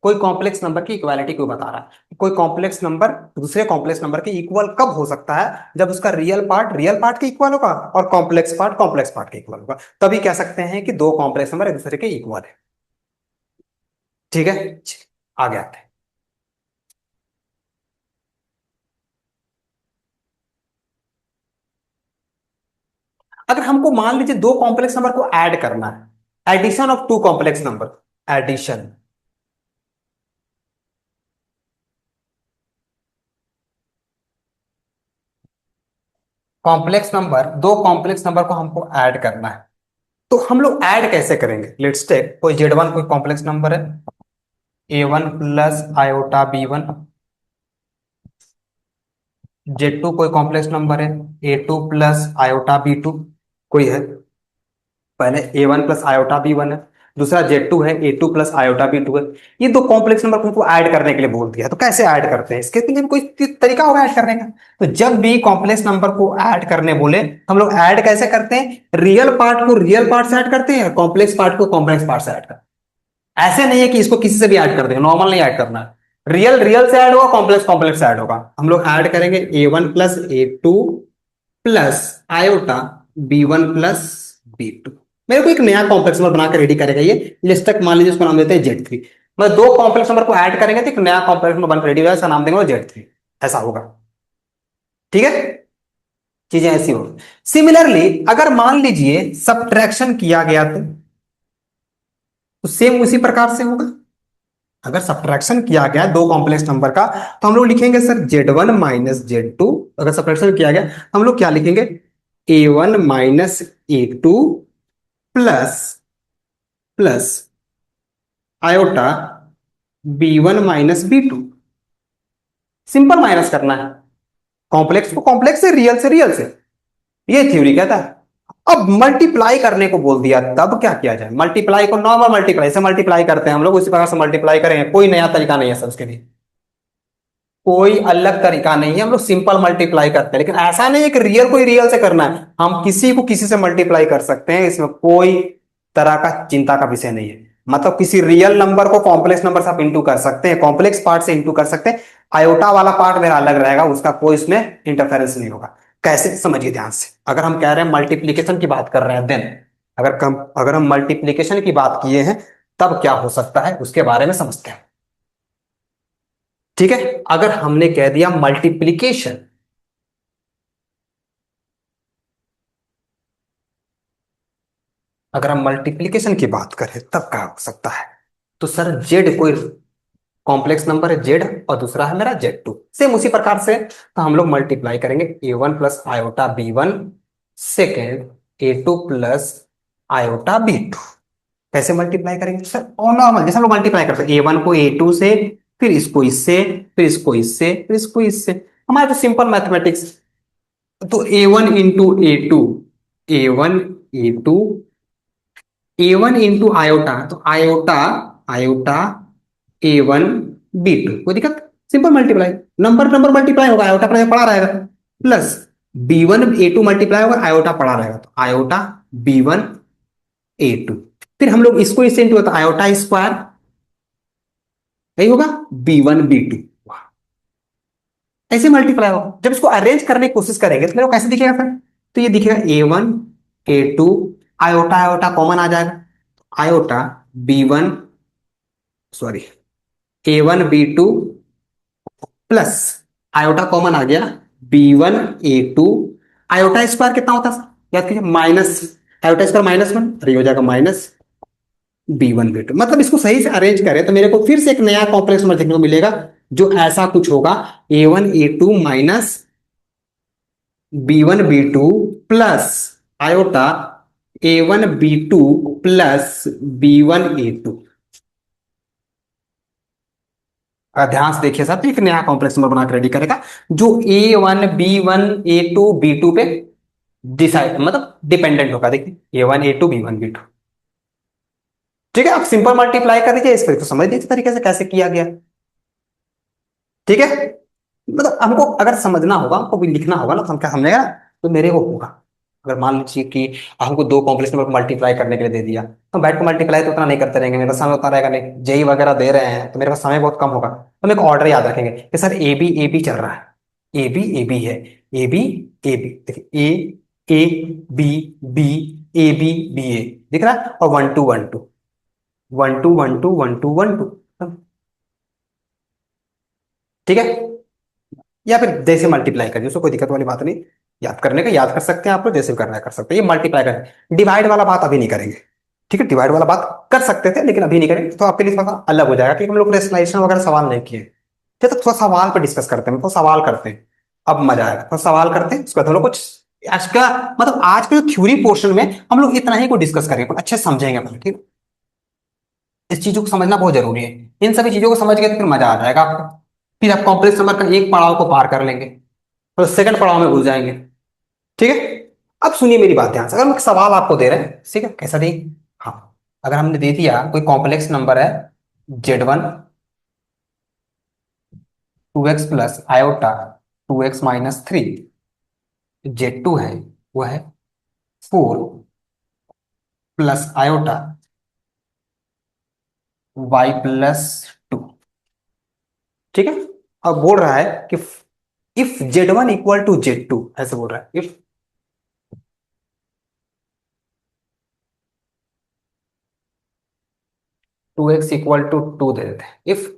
कोई कॉम्प्लेक्स नंबर की इक्वालिटी को बता रहा है। कोई कॉम्प्लेक्स नंबर दूसरे कॉम्प्लेक्स नंबर के इक्वल कब हो सकता है? जब उसका रियल पार्ट के इक्वल होगा और कॉम्प्लेक्स पार्ट के इक्वल होगा, तभी कह सकते हैं कि दो कॉम्प्लेक्स नंबर एक दूसरे के इक्वल है। ठीक है, आगे आते हैं। अगर हमको मान लीजिए दो कॉम्प्लेक्स नंबर को ऐड करना है, addition of two complex number, addition. Complex number, दो कॉम्प्लेक्स नंबर को हमको ऐड करना है, तो हम लोग ऐड कैसे करेंगे? लेट्स टेक कोई Z1 कोई कॉम्प्लेक्स नंबर है, A1 plus iota B1। Z2 कोई कॉम्प्लेक्स नंबर है, A2 प्लस आयोटा B2। कोई है, पहले A1 प्लस आयोटा B1 है, दूसरा Z2 है, A2 प्लस आयोटा B2 है। ये दो कॉम्प्लेक्स नंबर को हमको ऐड करने के लिए बोल दिया, तो कैसे ऐड करते हैं? इसके लिए कोई तरीका होगा ऐड करने का। तो जब भी कॉम्प्लेक्स नंबर को ऐड करने बोले, हम लोग ऐड कैसे करते हैं? रियल पार्ट को रियल पार्ट से ऐड करते हैं, कॉम्प्लेक्स पार्ट को कॉम्प्लेक्स पार्ट से ऐड करते हैं। ऐसे नहीं है कि इसको किसी से भी ऐड कर देंगे, नॉर्मल नहीं ऐड करना है। रियल रियल से ऐड होगा, कॉम्प्लेक्स कॉम्प्लेक्स से ऐड होगा। हम लोग ऐड करेंगे A1 plus A2 plus iota B1 plus B2। मेरे को एक नया कॉम्प्लेक्स नंबर बनाकर रेडी करेगा ये लिस्ट तक, मान लीजिए उसको नाम देते हैं Z3। मतलब दो कॉम्प्लेक्स नंबर को ऐड करेंगे तो एक नया कॉम्प्लेक्स नंबर बनकर रेडी होगा, इसका नाम देंगे Z3। ऐसा होगा, ठीक है, चीजें ऐसी हो। सिमिलरली अगर मान लीजिए सब्ट्रैक्शन किया गया तो सेम उसी प्रकार से होगा। अगर सब्ट्रैक्शन किया गया दो कॉम्प्लेक्स नंबर का, तो हम लोग लिखेंगे सर Z1 माइनस Z2। अगर सब्ट्रैक्शन किया गया हम लोग क्या लिखेंगे? A1 minus A2 plus plus iota B1 minus B2। Simple minus करना है, कॉम्प्लेक्स को कॉम्प्लेक्स से रियल से, ये थ्योरी कहता है। अब मल्टीप्लाई करने को बोल दिया, तब क्या किया जाए? मल्टीप्लाई को नॉर्मल मल्टीप्लाई से मल्टीप्लाई करते हैं हम लोग, उसी प्रकार से मल्टीप्लाई करेंगे। कोई नया तरीका नहीं है सर उसके लिए, कोई अलग तरीका नहीं है। हम लोग सिंपल मल्टीप्लाई करते हैं, लेकिन ऐसा नहीं है कि रियल को रियल से करना है। हम किसी को किसी से मल्टीप्लाई कर सकते हैं, इसमें कोई तरह का चिंता का विषय नहीं है। मतलब किसी रियल नंबर को कॉम्प्लेक्स नंबर से आप इंटू कर सकते हैं, कॉम्प्लेक्स पार्ट से इंटू कर सकते हैं। आयोटा वाला पार्ट मेरा अलग रहेगा, उसका कोई इसमें इंटरफेरेंस नहीं होगा। कैसे, समझिए ध्यान से। अगर हम कह रहे हैं मल्टीप्लीकेशन की बात कर रहे हैं, देन अगर हम मल्टीप्लीकेशन की बात किए हैं, तब क्या हो सकता है उसके बारे में समझते हैं। ठीक है, अगर हमने कह दिया मल्टीप्लीकेशन, अगर हम मल्टीप्लीकेशन की बात करें तब क्या हो सकता है? तो सर जेड कोई कॉम्प्लेक्स नंबर है जेड, और दूसरा है मेरा Z2, सेम उसी प्रकार से। तो हम लोग मल्टीप्लाई करेंगे A1 plus iota B1, second A2 plus iota B2। कैसे मल्टीप्लाई करेंगे सर? और नॉर्मल जैसे हम लोग मल्टीप्लाई करते हैं, A1 को A2 से, फिर इसको इससे, फिर इसको इससे, फिर इसको इससे। हमारे तो सिंपल मैथमेटिक्स। तो A1 into A2, A1 A2, A1 into iota, तो आयोटा आयोटा A1 B2। कोई दिक्कत? Simple multiply, number number multiply होगा, आयोटा अपने पड़ा रहेगा, प्लस B1 A2 मल्टीप्लाई होगा, आयोटा पड़ा रहेगा, तो आयोटा B1 A2। फिर हम लोग इसको इससे इंटू होता है, आयोटा स्क्वायर, यही होगा B1 B2। ऐसे मल्टीप्लाई होगा। जब इसको अरेंज करने की कोशिश करेंगे तो मेरे को कैसे दिखेगा फिर? तो ये दिखेगा A1 A2, iota iota common आ जाएगा, iota B1, sorry A1 B2 plus iota common आ गया B1 A2। आयोटा स्क्वायर कितना होता है? याद कीजिए, माइनस आयोटा स्क्वायर -1, अरे हो जाएगा माइनस B1 B2। मतलब इसको सही से अरेंज करें तो मेरे को फिर से एक नया कॉम्प्लेक्स नंबर देखने को मिलेगा, जो ऐसा कुछ होगा A1 A2 minus B1 B2 plus iota A1 B2 plus B1 A2। ध्यान से देखिए साहब, एक नया कॉम्प्लेक्स नंबर बनाकर रेडी करेगा, जो A1 B1 A2 B2 पे डिसाइड मतलब डिपेंडेंट होगा। देखिए A1 A2 B1 B2। ठीक है, आप सिंपल मल्टीप्लाई कर दीजिए इस पर, तो समझ लीजिए तरीके से कैसे किया गया। ठीक है, मतलब हमको अगर समझना होगा, हमको भी लिखना होगा ना, तो हम क्या समझेगा, तो मेरे को होगा। अगर मान लीजिए कि हमको दो कॉम्प्लेक्स नंबर को मल्टीप्लाई करने के लिए दे दिया, तो बैठ के मल्टीप्लाई तो उतना नहीं करते रहेंगे, मेरे पास समय उतना रहेगा नहीं, जेई वगैरह दे रहे हैं तो मेरे पास समय बहुत कम होगा। तो मेरे को ऑर्डर याद रखेंगे कि सर ए बी चल रहा है, ए बी है, ए बी देखिए, A B B, A B A, दिख रहा है, और one two one two, one two one two one two one two, ठीक है। या फिर जैसे मल्टीप्लाई करिए, उसको कोई दिक्कत वाली बात नहीं, याद करने का याद कर सकते हैं आप लोग, जैसे भी करना है कर सकते हैं। ये मल्टीप्लाई करें, डिवाइड वाला बात अभी नहीं करेंगे, ठीक है। डिवाइड वाला बात कर सकते थे लेकिन अभी नहीं करेंगे, तो आपके लिए थोड़ा सा अलग हो जाएगा, क्योंकि हम लोग रेशनलाइजेशन वगैरह सवाल नहीं किए। ठीक है, तो थोड़ा सवाल पर डिस्कस करते हैं, तो सवाल करते हैं, अब मजा आएगा। तो सवाल करते हैं, उसके बाद हम लोग कुछ आज का, मतलब आज के जो थ्योरी पोर्शन में हम लोग इतना ही को डिस्कस करेंगे, कुछ अच्छे से समझेंगे अपन, ठीक है। इस चीजों को समझना बहुत जरूरी है, इन सभी चीजों को समझ गए तो फिर मजा आ जाएगा आपको। फिर आप कॉम्प्लेक्स नंबर का एक पड़ाव को पार कर लेंगे, तो सेकंड पड़ाव में घुस जाएंगे, ठीक है। अब सुनिए मेरी बात ध्यान से, अगर हम एक सवाल आपको दे रहे हैं, ठीक है, कैसा दें, हाँ, अगर हमने दे दिया कोई कॉम्प्लेक्स नंबर है Z1 2x plus iota 2x-3, Z2 है वो है 4 प्लस आयोटा y+2, ठीक है। अब बोल रहा है कि if Z1 equal to Z2, ऐसे बोल रहा है, इफ 2x इक्वल टू 2 दे देते हैं, if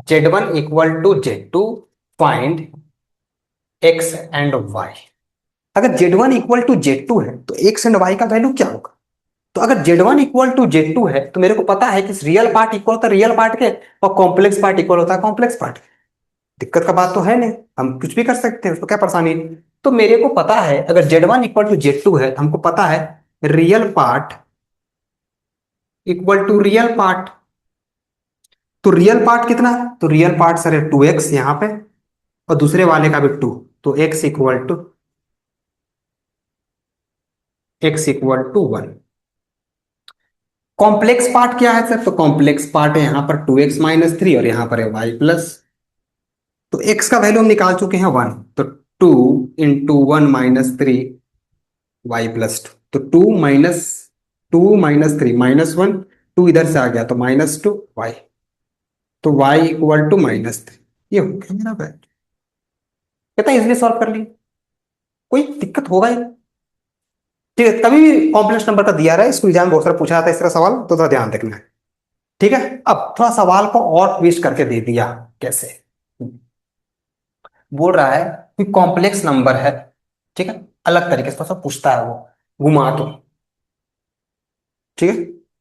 Z1 equal to Z2 find x and y। अगर Z1 इक्वल टू Z2 है तो x एंड y का वैल्यू क्या होगा। तो अगर Z1 इक्वल टू Z2 है तो मेरे को पता है कि रियल पार्ट इक्वल होता है रियल पार्ट के, और कॉम्प्लेक्स पार्ट इक्वल होता है कॉम्प्लेक्स पार्ट। दिक्कत का बात तो है नहीं, हम कुछ भी कर सकते हैं, उसको क्या परेशानी है। तो मेरे को पता है अगर Z1 इक्वल टू Z2 है तो हमको पता है real part equal to real part. तो रियल पार्ट कितना है, तो रियल पार्ट सर है 2x यहां पे, और दूसरे वाले का भी 2, तो x equal to 1। Complex part क्या है सर, तो कॉम्प्लेक्स पार्ट है यहां पर 2x-3 और यहां पर है y+। तो x का वैल्यू हम निकाल चुके हैं 1, तो 2 × 1 - 3 y+2, तो 2 - 3 -1, 2 इधर से आ गया तो -2 y, तो y=-3। ये हो गया मेरा वैल्यू, कितना इजिली सॉल्व कर लिया, कोई दिक्कत होगा ही नहीं। ठीक है, कभी भी कॉम्प्लेक्स नंबर का दिया रहा है, इसको एग्जाम बहुत सारा पूछा जाता है इस तरह सवाल, तो थोड़ा ध्यान रखना है, ठीक है। अब थोड़ा सवाल को और ट्विस्ट करके दे दिया, कैसे, बोल रहा है कि कॉम्प्लेक्स नंबर है, ठीक है, अलग तरीके से थोड़ा सा पूछता है वो, घुमा के, ठीक है।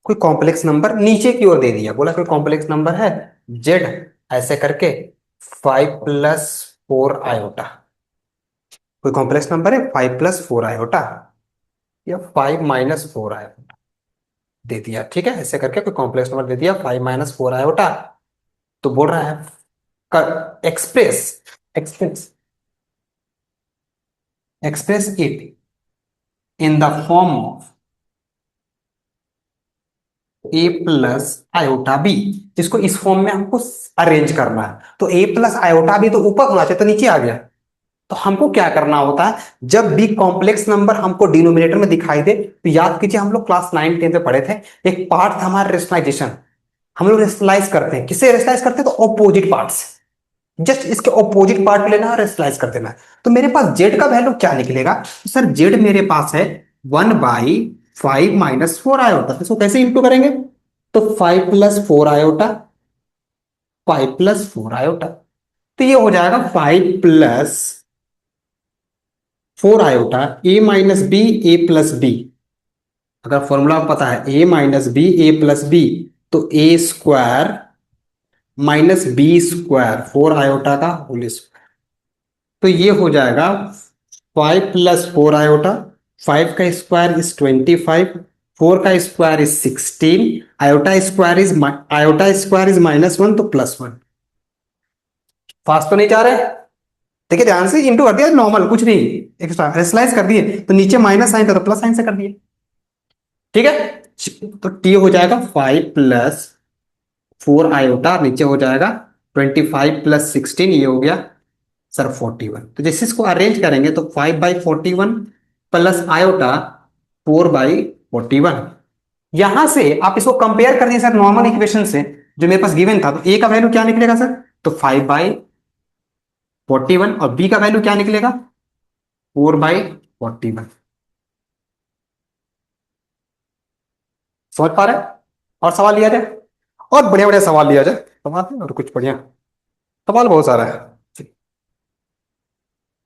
कोई कॉम्प्लेक्स नंबर नीचे की ओर दे दिया, बोला कोई कॉम्प्लेक्स नंबर है जेड, ऐसे करके 5+4 आयोटा, कोई कॉम्प्लेक्स नंबर है 5+4 आयोटा या 5-4 आयोटा दे दिया, ठीक है, ऐसे करके कोई कॉम्प्लेक्स नंबर दे दिया 5-4 आयोटा। तो बोल रहा है express express express it in the form of A+I/B। इसको इस फॉर्म में हमको अरेंज करना है, तो A+I/B तो ऊपर होना चाहिए, तो नीचे आ गया। तो हमको क्या करना होता है, जब भी कॉम्प्लेक्स नंबर हमको डिनोमिनेटर में दिखाई दे, तो याद कीजिए हम लोग क्लास 9 10 में पढ़े थे, एक पार्ट था हमारा रेशनलाइजेशन। हम लोग रेशनलाइज करते हैं, किससे रेशनलाइज करते हैं, तो ऑपोजिट पार्ट से, जस्ट इसके ऑपोजिट पार्ट लेना है, रेशनलाइज कर देना है। तो मेरे पास जेड का वैल्यू क्या निकलेगा, तो सर जेड मेरे पास है 1/5 - 4 आयोटा, इसको कैसे इंटू करेंगे, तो 5+4 आयोटा, 5+4 आयोटा, तो ये हो जाएगा 5+4 आयोटा A-B A+B। अगर फॉर्मूला पता है A-B A+B, तो A² - B², 4 आयोटा का होल स्क्वायर, तो ये हो जाएगा 5+4 आयोटा, 5 का स्क्वायर इज 25, 4 का square is 16, iota square is -1, तो +1। फास्ट तो नहीं जा रहे, देखिए ध्यान से, इंटू कर दिया नॉर्मल, कुछ नहीं एक्स्ट्रा, रेशनलाइज कर दिए, तो नीचे माइनस साइन था तो प्लस साइन से कर दिए, ठीक है। तो टी हो जाएगा 5+4 आयोटा, नीचे हो जाएगा 25 + 16, ये हो गया सर 41, तो जैसे इसको अरेंज करेंगे तो 5/41 प्लस आयोटा 4/41। यहां से आप इसको कंपेयर कर दिए सर नॉर्मल इक्वेशन से जो मेरे पास गिवन था, तो ए का वैल्यू क्या निकलेगा सर, तो 5/41, और बी का वैल्यू क्या निकलेगा, 4/41। समझ पा रहे हैं? और सवाल लिया जाए, और बढ़िया बढ़िया सवाल लिया जाए, सवाल है और कुछ बढ़िया सवाल बहुत सारा है।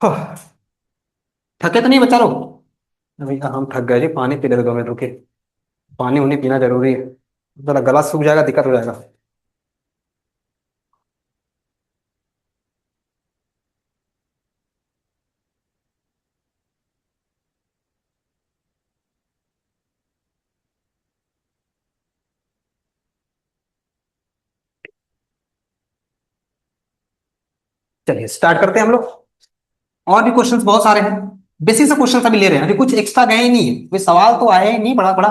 हाँ, थके तो नहीं बच्चा लोग? भैया हम थक गए जी, पानी पी ले दो मिनट रुके, पानी उन्हें पीना जरूरी है, जरा गला सूख जाएगा, दिक्कत हो जाएगा। चलिए स्टार्ट करते हैं हम लोग। और भी क्वेश्चंस बहुत सारे हैं, बेसिक से क्वेश्चन अभी ले रहे हैं, अभी कुछ एक्स्ट्रा गए ही नहीं है, कोई सवाल तो आया ही नहीं, बड़ा बड़ा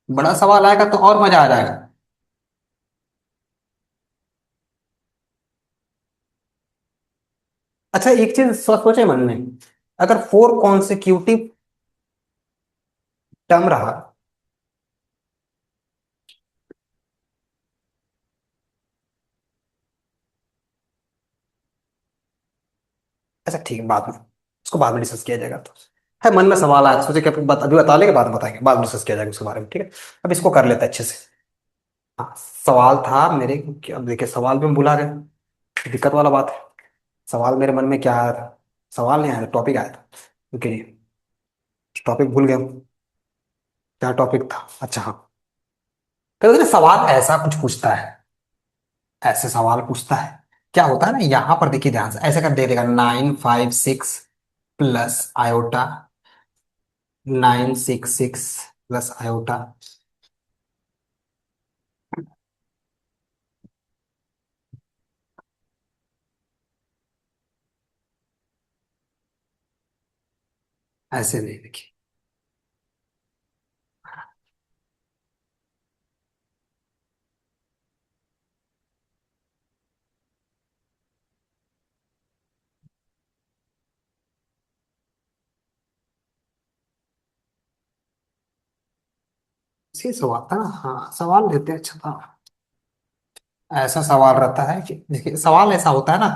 बड़ा सवाल आएगा तो और मजा आ जाएगा। अच्छा एक चीज सोचे मन में, अगर 4 कॉन्सिक्यूटिव टर्म रहा, अच्छा ठीक है बाद में, उसको बाद में डिस्कस किया जाएगा, तो है मन में सवाल आया, सोचे कि अभी बता लेंगे, बाद में बताएंगे, बाद में डिस्कस किया जाएगा उसके बारे में, ठीक है। अब इसको कर लेते हैं अच्छे से। हाँ सवाल था मेरे, अब देखिए सवाल भी हम भुला गए, दिक्कत वाला बात है। सवाल मेरे मन में क्या आया था, सवाल नहीं आया था, टॉपिक आया था, ओके, टॉपिक भूल गया हूँ। क्या टॉपिक था, अच्छा हाँ, कभी सवाल ऐसा कुछ पूछता है, ऐसे सवाल पूछता है, क्या होता है ना, यहां पर देखिए ध्यान से, ऐसे कर दे देगा 956 प्लस आयोटा, 966 प्लस आयोटा, ऐसे नहीं देखिए, ऐसे सवाल था ना, हाँ सवाल लेते हैं, अच्छा था। ऐसा सवाल रहता है कि देखिए सवाल ऐसा होता है ना,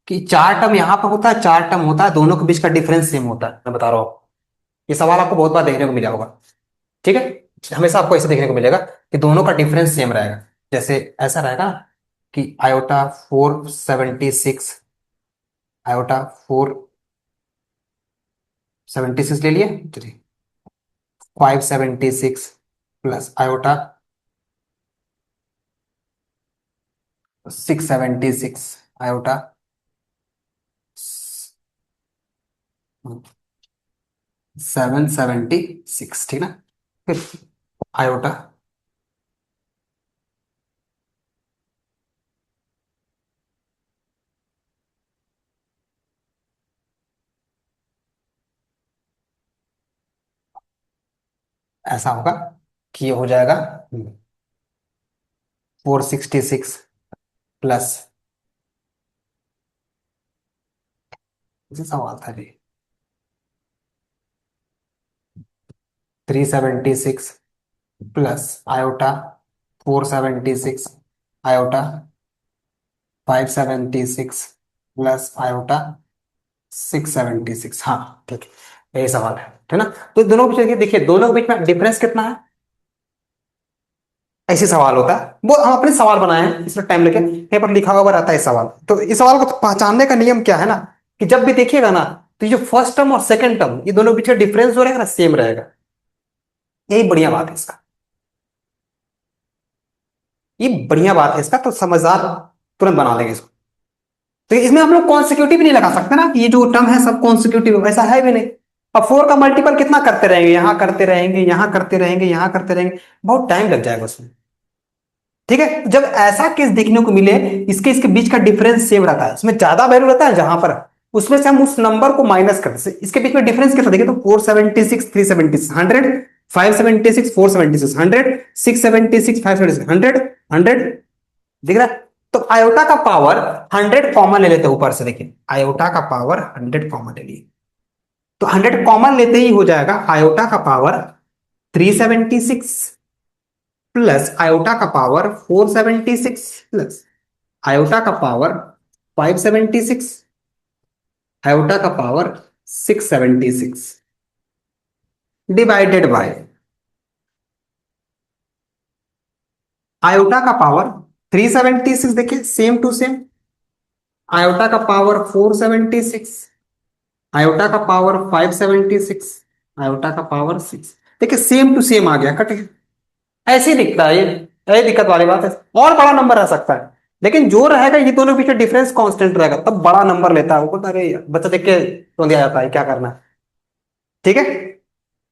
कि चार टर्म यहाँ पर होता है, चार टर्म होता है, दोनों के बीच का डिफरेंस सेम होता है, मैं बता रहा हूँ। ये सवाल आपको बहुत बार देखने को मिला होगा, ठीक है, हमेशा आपको ऐसे देखने को मिलेगा कि दोनों का डिफरेंस सेम रहेगा। जैसे ऐसा रहेगा कि आयोटा 476, आयोटा 476 ले लिए, चलिए 576 प्लस आयोटा 676, आयोटा 776, ठीक ना, फिर आयोटा, ऐसा होगा कि ये हो जाएगा 466 प्लस, सवाल था जी, 376 plus iota 476, iota 576 plus iota 676, हाँ ठीक है, यही सवाल है ना। तो दोनों के बीच देखिए, दोनों के बीच में डिफरेंस कितना है, ऐसे सवाल होता है, वो हम अपने सवाल बनाए हैं, इसमें टाइम लेके कहीं पर लिखा हुआ रहता है इस सवाल, तो इस सवाल को पहचानने का नियम क्या है ना, कि जब भी देखिएगा ना, तो ये जो फर्स्ट टर्म और सेकंड टर्म, ये दोनों के बीच में डिफरेंस जो रहेगा ना, सेम रहेगा, यही बढ़िया बात है इसका, ये बढ़िया बात है इसका, तो समझदार तुरंत बना देंगे इसको। तो इसमें हम लोग कॉन्सिक्यूटिव नहीं लगा सकते ना, कि ये जो टर्म है सब कॉन्सिक्यूटिव, ऐसा है भी नहीं। अब 4 का मल्टीपल कितना करते रहेंगे, यहां करते रहेंगे, यहां करते रहेंगे, यहां करते रहेंगे, बहुत टाइम लग जाएगा उसमें, ठीक है। जब ऐसा केस देखने को मिले, इसके इसके बीच का डिफरेंस सेम रहता है, उसमें ज्यादा वैल्यू रहता है जहां पर, उसमें से हम उस नंबर को माइनस करते हैं, इसके बीच में डिफरेंस कितना देखिए, तो 476 376 100, 576 476 100, 676 576 100, 100, दिख रहा है, तो आयोटा का पावर 100 कॉमन ले लेते हैं ऊपर से, देखिए आयोटा का पावर 100 कॉमन ले लिए, तो 100 कॉमन लेते ही हो जाएगा आयोटा का पावर 376 प्लस आयोटा का पावर 476 प्लस आयोटा का पावर 576 आयोटा का पावर 676 डिवाइडेड बाय आयोटा का पावर 376, देखिए सेम टू सेम, आयोटा का पावर 476, आयोटा का पावर 576, आयोटा का पावर 6, देखिए सेम टू सेम आ गया, कट गया। ऐसे ही दिखता है ये दिक्कत वाली बात है। और बड़ा नंबर रह सकता है, लेकिन जो रहेगा ये दोनों बीच डिफरेंस कांस्टेंट रहेगा, तब बड़ा नंबर लेता है वो, बोलता अरे यार, बच्चा देख के तो दिया जाता है क्या करना है। ठीक है,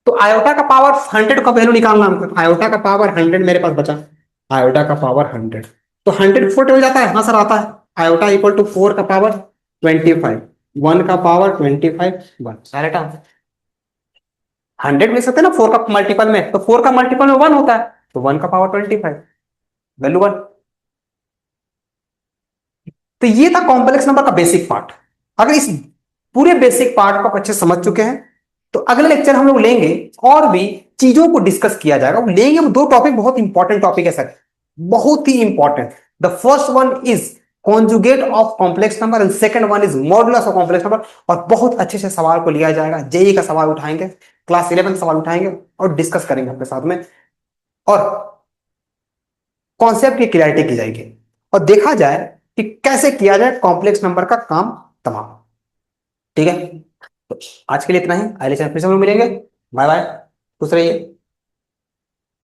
तो आयोटा का पावर 100 का वैल्यू निकालना हमको, आयोटा का पावर 100 मेरे पास बचा, आयोटा का पावर 100, तो 100 फुट हो जाता है, हाँ सर आता है। आयोटा इक्वल टू 4 का पावर 25, 1 का पावर 25, 1 सारे टर्म 100 मिल सकते हैं ना 4 का मल्टीपल में, तो 4 का मल्टीपल में 1 होता है, तो 1 का पावर 25 वैल्यू 1। तो ये था कॉम्प्लेक्स नंबर का बेसिक पार्ट। अगर इस पूरे बेसिक पार्ट को आप अच्छे समझ चुके हैं, तो अगले लेक्चर हम लोग लेंगे और भी चीजों को डिस्कस किया जाएगा, वो लेंगे वो दो टॉपिक, बहुत इंपॉर्टेंट टॉपिक है सर, बहुत ही important. The first one is conjugate of complex number and second one is modulus of complex number, और बहुत अच्छे से सवाल को लिया जाएगा, जेई का सवाल उठाएंगे, क्लास 11 सवाल उठाएंगे और डिस्कस करेंगे अपने साथ में, और कॉन्सेप्ट की क्लैरिटी की जाएगी, और देखा जाए कि कैसे किया जाए कॉम्प्लेक्स नंबर का काम तमाम। ठीक है, तो आज के लिए इतना ही, अगले चैप्टर में फिर से हम लोग मिलेंगे। बाय बाय, खुश रहिए।